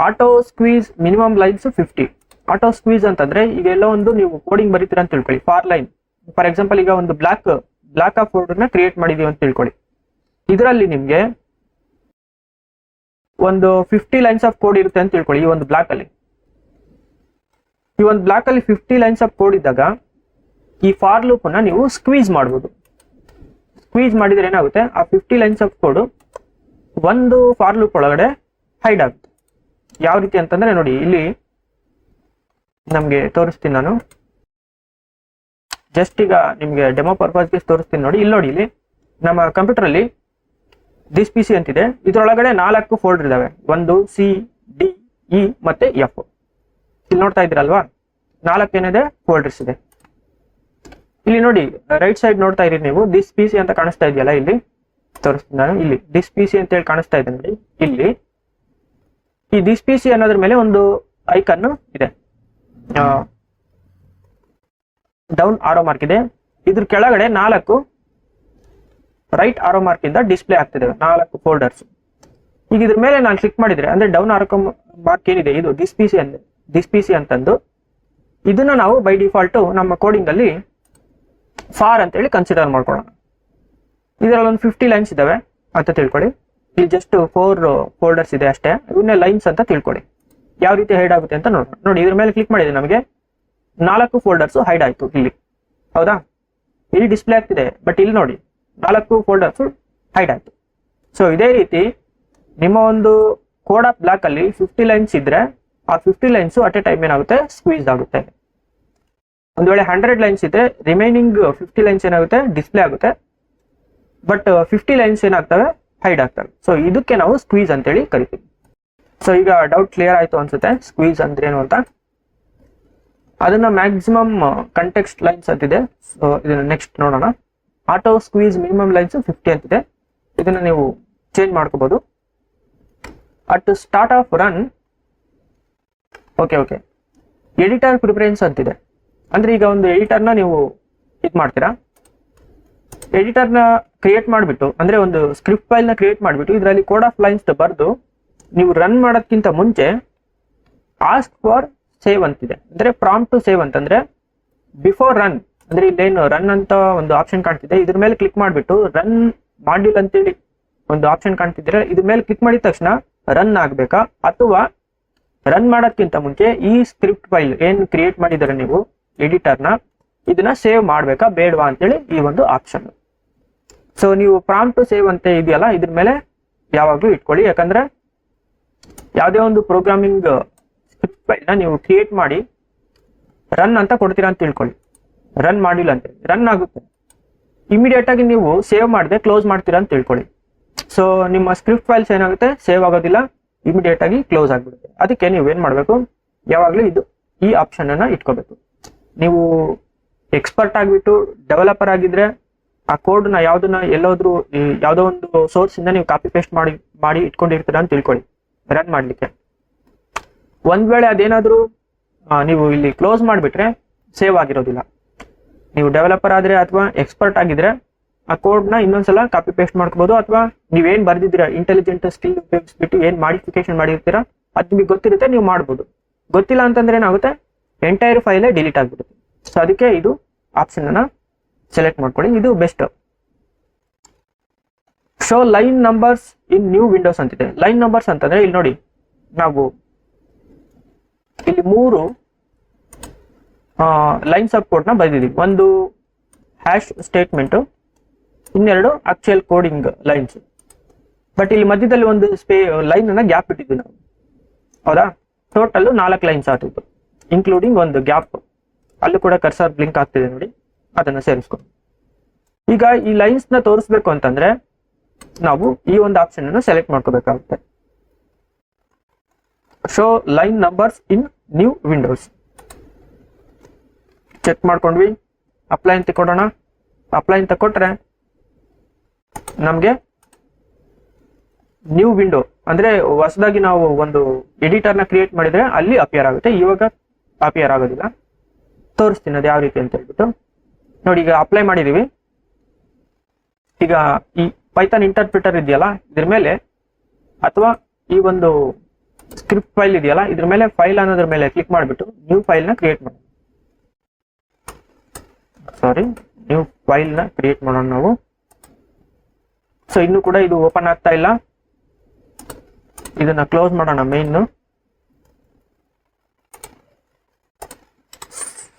Auto squeeze minimum lines 50. Auto squeeze ಅಂತಂದ್ರೆ ಈಗ ಎಲ್ಲ ಒಂದು ನೀವು ಕೋಡಿಂಗ್ ಬರೀತೀರ ಅಂತ ತಿಳ್ಕೊಳ್ಳಿ. ಫಾರ್ ಲೈನ್ ಫಾರ್ ಎಕ್ಸಾಂಪಲ್ ಈಗ ಒಂದು ಬ್ಲಾಕ್ ಆಫ್ ಫೋಲ್ಡರ್ ನ ಕ್ರಿಯೇಟ್ ಮಾಡಿದೀವಿ ಅಂತ ತಿಳ್ಕೊಳ್ಳಿ. ಇದರಲ್ಲಿ ನಿಮ್ಗೆ ಒಂದು 50 ಲೈನ್ಸ್ ಆಫ್ ಕೋಡ್ ಇರುತ್ತೆ ಅಂತ ತಿಳ್ಕೊಳ್ಳಿ. ಈ ಒಂದು ಬ್ಲಾಕ್ ಅಲ್ಲಿ 50 ಲೈನ್ಸ್ ಆಫ್ ಕೋಡ್ ಇದ್ದಾಗ ಈ ಫಾರ್ ಲೂಪ್ ಅನ್ನ ನೀವು ಸ್ಕ್ವೀಸ್ ಮಾಡಬಹುದು. ಸ್ಕ್ವೀಸ್ ಮಾಡಿದ್ರೆ ಏನಾಗುತ್ತೆ, ಆ 50 ಲೈನ್ಸ್ ಆಫ್ ಕೋಡ್ ಒಂದು ಫಾರ್ ಲೂಪ್ ಒಳಗಡೆ ಹೈಡ್ ಆಗುತ್ತೆ. ಯಾವ ರೀತಿ ಅಂತಂದ್ರೆ ನೋಡಿ, ಇಲ್ಲಿ ನಮ್ಗೆ ತೋರಿಸ್ತೀನಿ ನಾನು. ಜಸ್ಟ್ ಈಗ ನಿಮ್ಗೆ ಡೆಮೋ ಪರ್ಪಸ್ಗೆ ತೋರಿಸ್ತೀನಿ ನೋಡಿ. ಇಲ್ಲಿ ನೋಡಿ, ಇಲ್ಲಿ ನಮ್ಮ ಕಂಪ್ಯೂಟರ್ ಅಲ್ಲಿ ದಿಸ್ PC ಅಂತಿದೆ. ಇದ್ರೊಳಗಡೆ 4 ಫೋಲ್ಡರ್ ಇದಾವೆ, ಒಂದು C, D, E ಮತ್ತೆ F. ಇಲ್ಲಿ ನೋಡ್ತಾ ಇದ್ರಲ್ವಾ, 4 ಏನಿದೆ ಫೋಲ್ಡರ್ಸ್ ಇದೆ. ಇಲ್ಲಿ ನೋಡಿ ರೈಟ್ ಸೈಡ್ ನೋಡ್ತಾ ಇರಿ ನೀವು, ದಿಸ್ PC ಅಂತ ಕಾಣಿಸ್ತಾ ಇದೆಯಲ್ಲ, ಇಲ್ಲಿ ತೋರಿಸ್ತೀನಿ ನಾನು. ಇಲ್ಲಿ ದಿಸ್ PC ಅಂತ ಹೇಳಿ ಕಾಣಿಸ್ತಾ ಇದೆ ನೋಡಿ. ಇಲ್ಲಿ ಈ ದಿಸ್ PC ಅನ್ನೋದ್ರ ಮೇಲೆ ಒಂದು ಐಕನ್ ಇದೆ, ಡೌನ್ ಆರೋ ಮಾರ್ಕ್ ಇದೆ. ಇದ್ರ ಕೆಳಗಡೆ 4 ರೈಟ್ ಆರೋ ಮಾರ್ಕ್ ಇಂದ ಡಿಸ್ಪ್ಲೇ ಆಗ್ತಿದೆ, 4 ಫೋಲ್ಡರ್ಸ್. ಈಗ ಇದ್ರ ಮೇಲೆ ನಾನು ಕ್ಲಿಕ್ ಮಾಡಿದ್ರೆ ಅಂದ್ರೆ ಡೌನ್ ಆರೋ ಮಾರ್ಕ್ ಏನಿದೆ ಇದು ದಿಸ್ PC ಅಂತಂದು, ಇದನ್ನ ನಾವು ಬೈ ಡಿಫಾಲ್ಟ್ ನಮ್ಮ ಕೋಡಿಂಗ್ ಅಲ್ಲಿ ಫಾರ್ ಅಂತ ಹೇಳಿ ಕನ್ಸಿಡರ್ ಮಾಡ್ಕೊಳ್ಳೋಣ. ಇದರಲ್ಲಿ ಒಂದು 50 ಲೈನ್ಸ್ ಇದಾವೆ ಅಂತ ತಿಳ್ಕೊಳ್ಳಿ. ಇಲ್ಲಿ ಜಸ್ಟ್ 4 ಫೋಲ್ಡರ್ಸ್ ಇದೆ ಅಷ್ಟೇ, ಇವನ್ನೇ ಲೈನ್ಸ್ ಅಂತ ತಿಳ್ಕೊಳ್ಳಿ. ಯಾವ ರೀತಿ ಹೈಡ್ ಆಗುತ್ತೆ ಅಂತ ನೋಡೋಣ. ನೋಡಿ, ಇದ್ರ ಮೇಲೆ ಕ್ಲಿಕ್ ಮಾಡಿದ್ರೆ ನಮಗೆ 4 ಫೋಲ್ಡರ್ಸ್ ಹೈಡ್ ಆಯ್ತು ಇಲ್ಲಿ, ಹೌದಾ? ಇಲ್ಲಿ ಡಿಸ್ಪ್ಲೇ ಆಗ್ತಿದೆ, ಬಟ್ ಇಲ್ಲಿ ನೋಡಿ 4 ಫೋಲ್ಡರ್ಸ್ ಹೈಡ್ ಆಯ್ತು. ಸೊ ಇದೇ ರೀತಿ ನಿಮ್ಮ ಒಂದು ಕೋಡ್ ಆಫ್ ಬ್ಲಾಕ್ ಅಲ್ಲಿ 50 ಲೈನ್ಸ್ ಇದ್ರೆ ಆ 50 ಲೈನ್ಸ್ ಅಟ್ ಎ ಟೈಮ್ ಏನಾಗುತ್ತೆ, ಸ್ಕ್ವೀಸ್ ಆಗುತ್ತೆ. ಒಂದು ವೇಳೆ 100 ಲೈನ್ಸ್ ಇದ್ರೆ ರಿಮೈನಿಂಗ್ 50 ಲೈನ್ಸ್ ಏನಾಗುತ್ತೆ, ಡಿಸ್ಪ್ಲೇ ಆಗುತ್ತೆ, ಬಟ್ 50 ಲೈನ್ಸ್ ಏನಾಗ್ತವೆ, ಹೈಡ್ ಆಗ್ತವೆ. ಸೊ ಇದಕ್ಕೆ ನಾವು ಸ್ಕ್ವೀಸ್ ಅಂತೇಳಿ ಕರಿತೀವಿ. ಸೊ ಈಗ ಡೌಟ್ ಕ್ಲಿಯರ್ ಆಯ್ತು ಅನ್ಸುತ್ತೆ, ಸ್ಕ್ವೀಸ್ ಅಂದ್ರೆ ಏನು ಅಂತ. ಅದನ್ನ ಮ್ಯಾಕ್ಸಿಮಮ್ ಕಂಟೆಕ್ಸ್ಟ್ ಲೈನ್ಸ್ ಅಂತಿದೆ. ಸೊ ಇದನ್ನ ನೆಕ್ಸ್ಟ್ ನೋಡೋಣ. ಆಟೋ ಸ್ಕ್ವೀಸ್ ಮಿನಿಮಮ್ ಲೈನ್ಸ್ 50 ಅಂತಿದೆ. ಇದನ್ನ ನೀವು ಚೇಂಜ್ ಮಾಡ್ಕೋಬಹುದು. At start of run okay editor preference ಅಂತಿದೆ. ಅಂದ್ರೆ ಈಗ ಒಂದು ಎಡಿಟರ್ನ ನೀವು ಇದು ಮಾಡ್ತೀರಾ, ಎಡಿಟರ್ನ ಕ್ರಿಯೇಟ್ ಮಾಡಿಬಿಟ್ಟು, ಅಂದ್ರೆ ಒಂದು ಸ್ಕ್ರಿಪ್ಟ್ ಫೈಲ್ನ ಕ್ರಿಯೇಟ್ ಮಾಡಿಬಿಟ್ಟು ಇದರಲ್ಲಿ ಕೋಡ್ ಆಫ್ ಲೈನ್ಸ್ ಬರೆದು ನೀವು ರನ್ ಮಾಡೋದಕ್ಕಿಂತ ಮುಂಚೆ ಆಸ್ಕ್ ಫಾರ್ ಸೇವ್ ಅಂತಿದೆ. ಅಂದ್ರೆ ಪ್ರಾಂಪ್ಟ್ ಟು ಸೇವ್ ಅಂತಂದ್ರೆ ಬಿಫೋರ್ ರನ್, ಅಂದ್ರೆ ಇಲ್ಲೇನು ರನ್ ಅಂತ ಒಂದು ಆಪ್ಷನ್ ಕಾಣ್ತಿದೆ, ಇದ್ರ ಮೇಲೆ ಕ್ಲಿಕ್ ಮಾಡಿಬಿಟ್ಟು ರನ್ ಮಾಡ್ಯೂಲ್ ಅಂತೇಳಿ ಒಂದು ಆಪ್ಷನ್ ಕಾಣ್ತಿದ್ರೆ ಇದ್ರ ಮೇಲೆ ಕ್ಲಿಕ್ ಮಾಡಿದ ತಕ್ಷಣ ರನ್ ಆಗ್ಬೇಕಾ, ಅಥವಾ ರನ್ ಮಾಡೋದಕ್ಕಿಂತ ಮುಂಚೆ ಈ ಸ್ಕ್ರಿಪ್ಟ್ ಫೈಲ್ ಏನ್ ಕ್ರಿಯೇಟ್ ಮಾಡಿದರೆ ನೀವು ಎಡಿಟರ್ನ, ಇದನ್ನ ಸೇವ್ ಮಾಡ್ಬೇಕಾ ಬೇಡವಾ ಅಂತೇಳಿ ಈ ಒಂದು ಆಪ್ಷನ್. ಸೊ ನೀವು ಪ್ರಾಂಪ್ಟ್ ಟು ಸೇವ್ ಅಂತ ಇದೆಯಲ್ಲ, ಇದ್ರ ಮೇಲೆ ಯಾವಾಗ್ಲೂ ಇಟ್ಕೊಳ್ಳಿ. ಯಾಕಂದ್ರೆ ಯಾವುದೇ ಒಂದು ಪ್ರೋಗ್ರಾಮಿಂಗ್ ಸ್ಕ್ರಿಪ್ಟ್ ಫೈಲ್ನ ನೀವು ಕ್ರಿಯೇಟ್ ಮಾಡಿ ರನ್ ಅಂತ ಕೊಡ್ತೀರಾ ಅಂತ ತಿಳ್ಕೊಳ್ಳಿ, ರನ್ ಮಾಡಿಲ್ಲ ಅಂತ ರನ್ ಆಗುತ್ತೆ, ಇಮಿಡಿಯೇಟ್ ಆಗಿ ನೀವು ಸೇವ್ ಮಾಡದೆ ಕ್ಲೋಸ್ ಮಾಡ್ತೀರಾ ಅಂತ ತಿಳ್ಕೊಳ್ಳಿ. ಸೊ ನಿಮ್ಮ ಸ್ಕ್ರಿಪ್ಟ್ ಫೈಲ್ಸ್ ಏನಾಗುತ್ತೆ, ಸೇವ್ ಆಗೋದಿಲ್ಲ, ಇಮಿಡಿಯೇಟ್ ಆಗಿ ಕ್ಲೋಸ್ ಆಗಿಬಿಡುತ್ತೆ. ಅದಕ್ಕೆ ನೀವು ಏನ್ ಮಾಡಬೇಕು, ಯಾವಾಗಲೂ ಈ ಆಪ್ಷನ್ ಅನ್ನ ಇಟ್ಕೋಬೇಕು. ನೀವು ಎಕ್ಸ್ಪರ್ಟ್ ಆಗಿಬಿಟ್ಟು ಡೆವಲಪರ್ ಆಗಿದ್ರೆ ಆ ಕೋಡ್ನ ಯಾವ್ದನ್ನ ಎಲ್ಲೋದ್ರು ಯಾವುದೋ ಒಂದು ಸೋರ್ಸ್ ಇಂದ ನೀವು ಕಾಪಿ ಪೇಸ್ಟ್ ಮಾಡಿ ಇಟ್ಕೊಂಡಿರ್ತೀರಾ ಅಂತ ತಿಳ್ಕೊಳ್ಳಿ ರನ್ ಮಾಡ್ಲಿಕ್ಕೆ. ಒಂದ್ ವೇಳೆ ಅದೇನಾದ್ರೂ ನೀವು ಇಲ್ಲಿ ಕ್ಲೋಸ್ ಮಾಡಿಬಿಟ್ರೆ ಸೇವ್ ಆಗಿರೋದಿಲ್ಲ. ನೀವು ಡೆವಲಪರ್ ಆದ್ರೆ ಅಥವಾ ಎಕ್ಸ್ಪರ್ಟ್ ಆಗಿದ್ರೆ ಆ ಕೋಡ್ನ ಇನ್ನೊಂದ್ಸಲ ಕಾಪಿ ಪೇಸ್ಟ್ ಮಾಡ್ಕೋಬಹುದು, ಅಥವಾ ನೀವೇನ್ ಬರ್ದಿದ್ದೀರಾ ಇಂಟೆಲಿಜೆಂಟ್ ಸ್ಕಿಲ್ ಉಪಯೋಗಿಸ್ಬಿಟ್ಟು ಏನ್ ಮಾಡಿಫಿಕೇಶನ್ ಮಾಡಿರ್ತೀರಾ ಅದು ನಿಮಗೆ ಗೊತ್ತಿರುತ್ತೆ, ನೀವು ಮಾಡ್ಬೋದು. ಗೊತ್ತಿಲ್ಲ ಅಂತಂದ್ರೆ ಏನಾಗುತ್ತೆ, ಎಂಟೈರ್ ಫೈಲೇ ಡಿಲೀಟ್ ಆಗ್ಬಿಡುತ್ತೆ. ಸೊ ಅದಕ್ಕೆ ಇದು ಆಪ್ಷನ್ ಅನ್ನ ಸೆಲೆಕ್ಟ್ ಮಾಡ್ಕೊಳ್ಳಿ, ಇದು best. Show line numbers in new Windows ಅಂತಿದೆ. ಲೈನ್ ನಂಬರ್ಸ್ ಅಂತಂದ್ರೆ ಇಲ್ಲಿ ನೋಡಿ, ನಾವು ಇಲ್ಲಿ 3 ಲೈನ್ಸ್ ಆಫ್ ಕೋಡ್ ನ ಬರೆದಿದ್ದೀವಿ. ಒಂದು ಹ್ಯಾಶ್ ಸ್ಟೇಟ್ಮೆಂಟ್, ಇನ್ನೆರಡು ಆಕ್ಚುಯಲ್ ಕೋಡಿಂಗ್ ಲೈನ್ಸ್. ಬಟ್ ಇಲ್ಲಿ ಮಧ್ಯದಲ್ಲಿ ಒಂದು ಲೈನ್ ಅನ್ನ ಗ್ಯಾಪ್ ಇಟ್ಟಿದ್ವಿ ನಾವು, ಹೌದಾ? ಟೋಟಲ್ 4 ಲೈನ್ಸ್ ಆಗ್ತಿತ್ತು, ಇನ್ಕ್ಲೂಡಿಂಗ್ ಒಂದು ಗ್ಯಾಪ್. ಅಲ್ಲೂ ಕೂಡ ಕರ್ಸರ್ ಬ್ಲಿಂಕ್ ಆಗ್ತಿದೆ ನೋಡಿ, ಅದನ್ನ ಸೇರಿಸ್ಕೊಂಡು. ಈಗ ಈ ಲೈನ್ಸ್ ನ ತೋರಿಸ್ಬೇಕು ಅಂತಂದ್ರೆ ನಾವು ಈ ಒಂದು ಆಪ್ಷನ್ ಅನ್ನು ಸೆಲೆಕ್ಟ್ ಮಾಡ್ಕೋಬೇಕಾಗುತ್ತೆ. Show line numbers in new windows. Check ಮಾಡ್ಕೊಂಡ್ವಿ, ಅಪ್ಲೈ ಅಂತ ಕೊಡೋಣ. ಅಪ್ಲೈ ಅಂತ ಕೊಟ್ರೆ ನಮ್ಗೆ ನ್ಯೂ ವಿಂಡೋ ಅಂದ್ರೆ ಹೊಸದಾಗಿ ನಾವು ಒಂದು ಎಡಿಟರ್ ನ ಕ್ರಿಯೇಟ್ ಮಾಡಿದ್ರೆ ಅಲ್ಲಿ ಅಪಿಯರ್ ಆಗುತ್ತೆ. ಇವಾಗ ಅಪಿಯರ್ ಆಗೋದಿಲ್ಲ. ತೋರಿಸ್ತೀನಿ ಅದು ಯಾವ ರೀತಿ ಅಂತ ಹೇಳ್ಬಿಟ್ಟು. ನೋಡಿ, ಈಗ ಅಪ್ಲೈ ಮಾಡಿದೀವಿ. ಈಗ ಈ ಪೈಥಾನ್ ಇಂಟರ್ಪ್ರಿಟರ್ ಇದೆಯಲ್ಲ, ಇದ್ರ ಮೇಲೆ ಅಥವಾ ಈ ಒಂದು ಸ್ಕ್ರಿಪ್ಟ್ ಫೈಲ್ ಇದೆಯಲ್ಲ, ಇದ್ರ ಮೇಲೆ ಫೈಲ್ ಅನ್ನೋದ್ರ ಮೇಲೆ ಕ್ಲಿಕ್ ಮಾಡಿಬಿಟ್ಟು ನ್ಯೂ ಫೈಲ್ ನ ಕ್ರಿಯೇಟ್ ಮಾಡೋಣ. ನ್ಯೂ ಫೈಲ್ ನ ಕ್ರಿಯೇಟ್ ಮಾಡೋಣ ನಾವು. ಸೊ ಇನ್ನು ಕೂಡ ಇದು ಓಪನ್ ಆಗ್ತಾ ಇಲ್ಲ. ಇದನ್ನ ಕ್ಲೋಸ್ ಮಾಡೋಣ. ಮೇನ್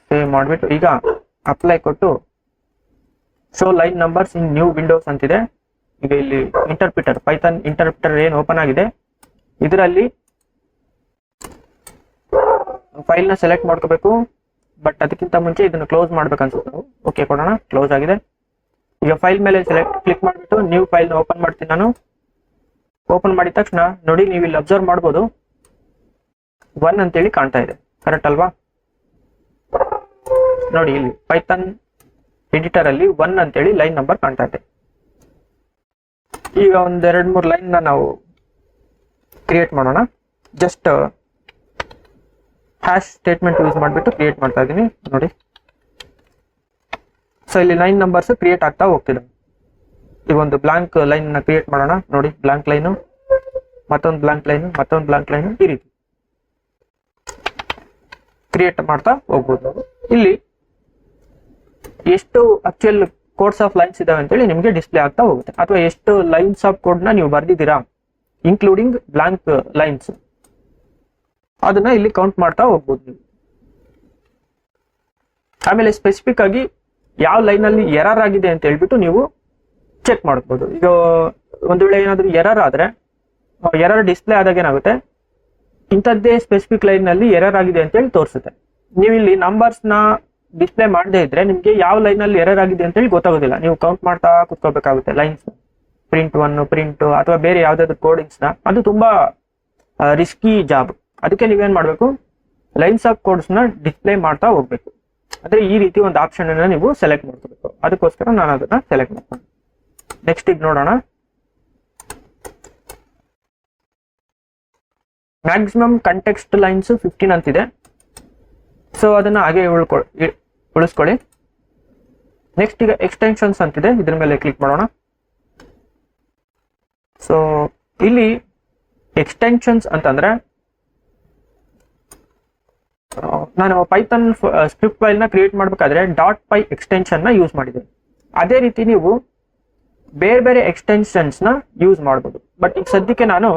ಸೇವ್ ಮಾಡಿಬಿಟ್ಟು ಈಗ ಅಪ್ಲೈ ಕೊಟ್ಟು show line numbers in new Windows ಅಂತಿದೆ. ಈಗ ಇಲ್ಲಿ ಇಂಟರ್ಪ್ರಿಟರ್, ಪೈಥಾನ್ ಇಂಟರ್ಪ್ರಿಟರ್ ಏನು ಓಪನ್ ಆಗಿದೆ, ಇದರಲ್ಲಿ ಫೈಲ್ ನ ಸೆಲೆಕ್ಟ್ ಮಾಡ್ಕೋಬೇಕು. ಬಟ್ ಅದಕ್ಕಿಂತ ಮುಂಚೆ ಇದನ್ನು ಕ್ಲೋಸ್ ಮಾಡ್ಬೇಕು ಅನ್ಸುತ್ತೆ ನಾವು. ಓಕೆ ಕೊಡೋಣ. ಕ್ಲೋಸ್ ಆಗಿದೆ. ಈಗ ಫೈಲ್ ಮೇಲೆ ಕ್ಲಿಕ್ ಮಾಡಿಬಿಟ್ಟು ನ್ಯೂ ಫೈಲ್ ಓಪನ್ ಮಾಡ್ತೀನಿ ನಾನು. ಓಪನ್ ಮಾಡಿದ ತಕ್ಷಣ ನೋಡಿ, ನೀವು ಇಲ್ಲಿ ಅಬ್ಸರ್ವ್ ಮಾಡ್ಬೋದು 1 ಅಂತೇಳಿ ಕಾಣ್ತಾ ಇದೆ. ಕರೆಕ್ಟ್ ಅಲ್ವಾ? ನೋಡಿ, ಇಲ್ಲಿ ಪೈಥಾನ್ ಎಡಿಟರ್ ಅಲ್ಲಿ 1 ಅಂತೇಳಿ ಲೈನ್ ನಂಬರ್ ಕಾಣ್ತಾ ಇದೆ. ಈಗ ಒಂದ್ 2-3 ಲೈನ್ ನಾವು ಕ್ರಿಯೇಟ್ ಮಾಡೋಣ. ಜಸ್ಟ್ ಹ್ಯಾಶ್ ಸ್ಟೇಟ್ಮೆಂಟ್ ಯೂಸ್ ಮಾಡಿಬಿಟ್ಟು ಕ್ರಿಯೇಟ್ ಮಾಡ್ತಾ ಇದ್ದೀನಿ ನೋಡಿ. ಸೊ ಇಲ್ಲಿ 9 ನಂಬರ್ಸ್ ಕ್ರಿಯೇಟ್ ಆಗ್ತಾ ಹೋಗ್ತಿದೆ. ಈಗ ಒಂದು ಬ್ಲಾಂಕ್ ಲೈನ್ ನ ಕ್ರಿಯೇಟ್ ಮಾಡೋಣ. ನೋಡಿ, ಬ್ಲಾಂಕ್ ಲೈನು, ಮತ್ತೊಂದು ಬ್ಲಾಂಕ್ ಲೈನು, ಮತ್ತೊಂದು ಬ್ಲಾಂಕ್ ಲೈನು, ಈ ರೀತಿ ಕ್ರಿಯೇಟ್ ಮಾಡ್ತಾ ಹೋಗ್ಬೋದು ನಾವು. ಇಲ್ಲಿ ಎಷ್ಟು ಆಕ್ಚುಯಲ್ ಕೋಡ್ಸ್ ಆಫ್ ಲೈನ್ಸ್ ಇದಾವೆ ಅಂತೇಳಿ ನಿಮಗೆ ಡಿಸ್ಪ್ಲೇ ಆಗ್ತಾ ಹೋಗುತ್ತೆ. ಅಥವಾ ಎಷ್ಟು ಲೈನ್ಸ್ ಆಫ್ ಕೋಡ್ ನ ನೀವು ಬರ್ದಿದ್ದೀರಾ ಇನ್ಕ್ಲೂಡಿಂಗ್ ಬ್ಲಾಂಕ್ ಲೈನ್ಸ್, ಅದನ್ನ ಇಲ್ಲಿ ಕೌಂಟ್ ಮಾಡ್ತಾ ಹೋಗ್ಬೋದು ನೀವು. ಆಮೇಲೆ ಸ್ಪೆಸಿಫಿಕ್ ಆಗಿ ಯಾವ ಲೈನ್ ಅಲ್ಲಿ ಎರರ್ ಆಗಿದೆ ಅಂತ ಹೇಳ್ಬಿಟ್ಟು ನೀವು ಚೆಕ್ ಮಾಡ್ಬೋದು. ಈಗ ಒಂದು ವೇಳೆ ಏನಾದ್ರು ಎರರ್ ಆದ್ರೆ, ಎರರ್ ಡಿಸ್ಪ್ಲೇ ಆದಾಗ ಏನಾಗುತ್ತೆ, ಇಂಥದ್ದೇ ಸ್ಪೆಸಿಫಿಕ್ ಲೈನ್ ನಲ್ಲಿ ಎರರ್ ಆಗಿದೆ ಅಂತ ಹೇಳಿ ತೋರಿಸುತ್ತೆ. ನೀವು ಇಲ್ಲಿ ನಂಬರ್ಸ್ ನ ಡಿಸ್ಪ್ಲೇ ಮಾಡದೇ ಇದ್ರೆ ನಿಮ್ಗೆ ಯಾವ ಲೈನ್ ಅಲ್ಲಿ ಎರರ್ ಆಗಿದೆ ಅಂತ ಹೇಳಿ ಗೊತ್ತಾಗೋದಿಲ್ಲ. ನೀವು ಕೌಂಟ್ ಮಾಡ್ತಾ ಕುತ್ಕೋಬೇಕಾಗುತ್ತೆ ಲೈನ್ಸ್, ಪ್ರಿಂಟ್ 1, ಪ್ರಿಂಟ್ ಅಥವಾ ಬೇರೆ ಯಾವ್ದಾದ್ರು ಕೋಡಿಂಗ್ಸ್ ನ. ಅದು ತುಂಬಾ ರಿಸ್ಕಿ ಜಾಬ್. ಅದಕ್ಕೆ ನೀವೇನ್ ಮಾಡ್ಬೇಕು, ಲೈನ್ಸ್ ಆಫ್ ಕೋಡ್ಸ್ ನ ಡಿಸ್ಪ್ಲೇ ಮಾಡ್ತಾ ಹೋಗ್ಬೇಕು. ಅಂದ್ರೆ ಈ ರೀತಿ ಒಂದು ಆಪ್ಷನ್ ಅನ್ನ ನೀವು ಸೆಲೆಕ್ಟ್ ಮಾಡ್ಕೋಬೇಕು. ಅದಕ್ಕೋಸ್ಕರ ನಾನು ಅದನ್ನ ಸೆಲೆಕ್ಟ್ ಮಾಡ್ತೀನಿ. ನೆಕ್ಸ್ಟ್ ಈಗ ನೋಡೋಣ. ಮ್ಯಾಕ್ಸಿಮಮ್ ಕಂಟೆಕ್ಸ್ಟ್ ಲೈನ್ಸ್ 15 ಅಂತಿದೆ. ಸೊ ಅದನ್ನ ಹಾಗೆ ಉಳಿಸ್ಕೊಳ್ಳಿ. ನೆಕ್ಸ್ಟ್ ಈಗ ಎಕ್ಸ್ಟೆನ್ಷನ್ಸ್ ಅಂತಿದೆ, ಇದ್ರ ಮೇಲೆ ಕ್ಲಿಕ್ ಮಾಡೋಣ. ಸೊ ಇಲ್ಲಿ ಎಕ್ಸ್ಟೆನ್ಷನ್ಸ್ ಅಂತಂದ್ರೆ ನಾನು ಪೈಥಾನ್ ಸ್ಕ್ರಿಪ್ಟ್ ಫೈಲ್ ನ ಕ್ರಿಯೇಟ್ ಮಾಡ್ಬೇಕಾದ್ರೆ .py ಎಕ್ಸ್ಟೆನ್ಷನ್ ನ ಯೂಸ್ ಮಾಡಿದೆ. ಅದೇ ರೀತಿ ನೀವು ಬೇರೆ ಬೇರೆ ಎಕ್ಸ್ಟೆನ್ಷನ್ಸ್ ನ ಯೂಸ್ ಮಾಡ್ಬೋದು. ಬಟ್ ಈಗ ಸದ್ಯಕ್ಕೆ ನಾನು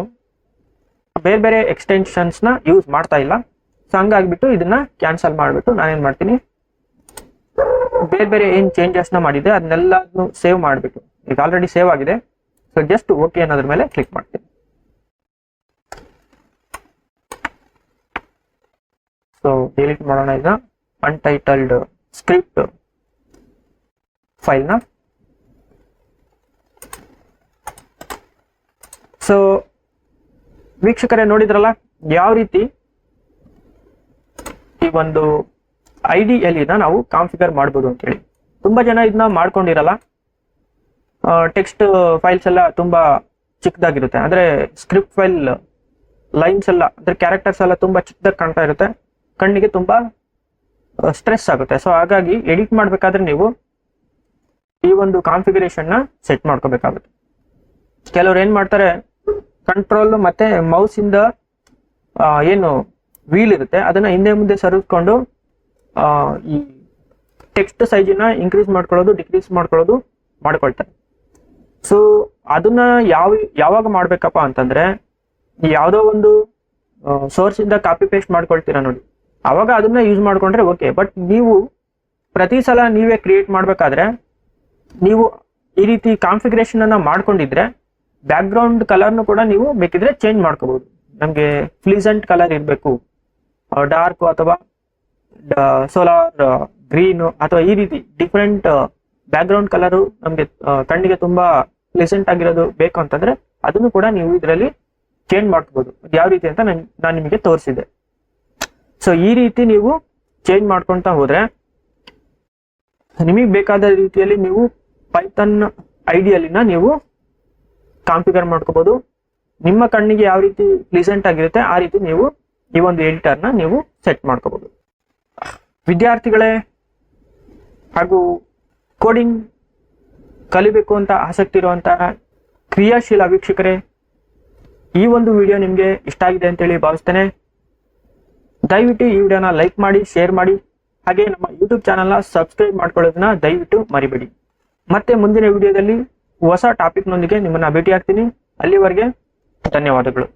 ಬೇರೆ ಬೇರೆ ಎಕ್ಸ್ಟೆನ್ಷನ್ಸ್ ನ ಯೂಸ್ ಮಾಡ್ತಾ ಇಲ್ಲ. ಸೊ ಹಂಗಾಗ್ಬಿಟ್ಟು ಇದನ್ನ ಕ್ಯಾನ್ಸಲ್ ಮಾಡ್ಬಿಟ್ಟು ನಾನೇನ್ ಮಾಡ್ತೀನಿ, ಬೇರೆ ಬೇರೆ ಏನ್ ಚೇಂಜಸ್ ನ ಮಾಡಿದೆ ಅದನ್ನೆಲ್ಲ ಸೇವ್ ಮಾಡ್ಬಿಟ್ಟು, ಈಗ ಆಲ್ರೆಡಿ ಸೇವ್ ಆಗಿದೆ. ಸೊ ಜಸ್ಟ್ ಓಕೆ ಅನ್ನೋದ್ರ ಮೇಲೆ ಕ್ಲಿಕ್ ಮಾಡ್ತೀನಿ. ಸೊ ಡಿಲೀಟ್ ಮಾಡೋಣ ಈಗ ಅನ್ಟೈಟಲ್ಡ್ ಸ್ಕ್ರಿಪ್ಟ್ ಫೈಲ್ ನ. ಸೊ ವೀಕ್ಷಕರೇ, ನೋಡಿದ್ರಲ್ಲ ಯಾವ ರೀತಿ ಈ ಒಂದು IDLE ನ ನಾವು ಕಾನ್ಫಿಗರ್ ಮಾಡ್ಬೋದು ಅಂತ ಹೇಳಿ. ತುಂಬಾ ಜನ ಇದನ್ನ ಮಾಡ್ಕೊಂಡಿರಲ್ಲ. ಟೆಕ್ಸ್ಟ್ ಫೈಲ್ಸ್ ಎಲ್ಲ ತುಂಬಾ ಚಿಕ್ಕದಾಗಿರುತ್ತೆ. ಅಂದ್ರೆ ಸ್ಕ್ರಿಪ್ಟ್ ಫೈಲ್ ಲೈನ್ಸ್ ಎಲ್ಲ ಅಂದ್ರೆ ಕ್ಯಾರೆಕ್ಟರ್ಸ್ ಎಲ್ಲ ತುಂಬಾ ಚಿಕ್ಕದಾಗಿ ಕಾಣ್ತಾ ಇರುತ್ತೆ, ಕಣ್ಣಿಗೆ ತುಂಬಾ ಸ್ಟ್ರೆಸ್ ಆಗುತ್ತೆ. ಸೊ ಹಾಗಾಗಿ ಎಡಿಟ್ ಮಾಡ್ಬೇಕಾದ್ರೆ ನೀವು ಈ ಒಂದು ಕಾನ್ಫಿಗರೇಷನ್ ನ ಸೆಟ್ ಮಾಡ್ಕೋಬೇಕಾಗುತ್ತೆ. ಕೆಲವ್ರು ಏನ್ ಮಾಡ್ತಾರೆ, ಕಂಟ್ರೋಲ್ ಮತ್ತೆ ಮೌಸ್ ಇಂದ ಏನು ವೀಲ್ ಇರುತ್ತೆ ಅದನ್ನ ಹಿಂದೆ ಮುಂದೆ ಸರಿಸ್ಕೊಂಡು ಈ ಟೆಕ್ಸ್ಟ್ ಸೈಜಿನ ಇನ್ಕ್ರೀಸ್ ಮಾಡ್ಕೊಳ್ಳೋದು, ಡಿಕ್ರೀಸ್ ಮಾಡ್ಕೊಳ್ತಾರೆ. ಸೊ ಅದನ್ನ ಯಾವಾಗ ಮಾಡ್ಬೇಕಪ್ಪ ಅಂತಂದ್ರೆ, ಯಾವುದೋ ಒಂದು ಸೋರ್ಸ್ ಇಂದ ಕಾಪಿ ಪೇಸ್ಟ್ ಮಾಡ್ಕೊಳ್ತೀರಾ ನೋಡಿ, ಅವಾಗ ಅದನ್ನ ಯೂಸ್ ಮಾಡ್ಕೊಂಡ್ರೆ ಓಕೆ. ಬಟ್ ನೀವು ಪ್ರತಿ ಸಲ ನೀವೇ ಕ್ರಿಯೇಟ್ ಮಾಡ್ಬೇಕಾದ್ರೆ ನೀವು ಈ ರೀತಿ ಕಾನ್ಫಿಗರೇಷನ್ ಅನ್ನ ಮಾಡ್ಕೊಂಡಿದ್ರೆ ಬ್ಯಾಕ್ ಗ್ರೌಂಡ್ ಕಲರ್ನು ಕೂಡ ನೀವು ಬೇಕಿದ್ರೆ ಚೇಂಜ್ ಮಾಡ್ಕೋಬಹುದು. ನಮಗೆ ಪ್ಲೀಸೆಂಟ್ ಕಲರ್ ಇರಬೇಕು, ಡಾರ್ಕ್ ಅಥವಾ ಸೋಲಾರ್ ಗ್ರೀನ್ ಅಥವಾ ಈ ರೀತಿ ಡಿಫ್ರೆಂಟ್ ಬ್ಯಾಕ್ ಗ್ರೌಂಡ್ ಕಲರು ನಮಗೆ ಕಣ್ಣಿಗೆ ತುಂಬಾ ಪ್ಲೀಸೆಂಟ್ ಆಗಿರೋದು ಬೇಕು ಅಂತಂದ್ರೆ ಅದನ್ನು ಕೂಡ ನೀವು ಇದರಲ್ಲಿ ಚೇಂಜ್ ಮಾಡ್ಕೋಬಹುದು. ಯಾವ ರೀತಿ ಅಂತ ನಾನು ನಿಮಗೆ ತೋರಿಸಿದೆ. ಸೊ ಈ ರೀತಿ ನೀವು ಚೇಂಜ್ ಮಾಡ್ಕೊಂತ ಹೋದ್ರೆ ನಿಮಗೆ ಬೇಕಾದ ರೀತಿಯಲ್ಲಿ ನೀವು ಪೈಥಾನ್ ಐಡಿಯಲ್ಲಿನ ನೀವು ಕಾನ್ಫಿಗರ್ ಮಾಡ್ಕೋಬಹುದು. ನಿಮ್ಮ ಕಣ್ಣಿಗೆ ಯಾವ ರೀತಿ ಪ್ಲೀಸೆಂಟ್ ಆಗಿರುತ್ತೆ ಆ ರೀತಿ ನೀವು ಈ ಒಂದು ಎಡಿಟರ್ನ ನೀವು ಸೆಟ್ ಮಾಡ್ಕೋಬಹುದು. ವಿದ್ಯಾರ್ಥಿಗಳೇ ಹಾಗೂ ಕೋಡಿಂಗ್ ಕಲಿಬೇಕು ಅಂತ ಆಸಕ್ತಿ ಇರುವಂತಹ ಕ್ರಿಯಾಶೀಲ ವೀಕ್ಷಕರೇ, ಈ ಒಂದು ವಿಡಿಯೋ ನಿಮಗೆ ಇಷ್ಟ ಆಗಿದೆ ಅಂತೇಳಿ ಭಾವಿಸ್ತೇನೆ. ದಯವಿಟ್ಟು ಈ ವಿಡಿಯೋನ ಲೈಕ್ ಮಾಡಿ, ಶೇರ್ ಮಾಡಿ, ಹಾಗೆ ನಮ್ಮ ಯೂಟ್ಯೂಬ್ ಚಾನಲ್ನ ಸಬ್ಸ್ಕ್ರೈಬ್ ಮಾಡ್ಕೊಳ್ಳೋದನ್ನ ದಯವಿಟ್ಟು ಮರಿಬೇಡಿ. ಮತ್ತೆ ಮುಂದಿನ ವಿಡಿಯೋದಲ್ಲಿ ಹೊಸ ಟಾಪಿಕ್ನೊಂದಿಗೆ ನಿಮ್ಮನ್ನ ಭೇಟಿ ಆಗ್ತೀನಿ. ಅಲ್ಲಿವರೆಗೆ ಧನ್ಯವಾದಗಳು.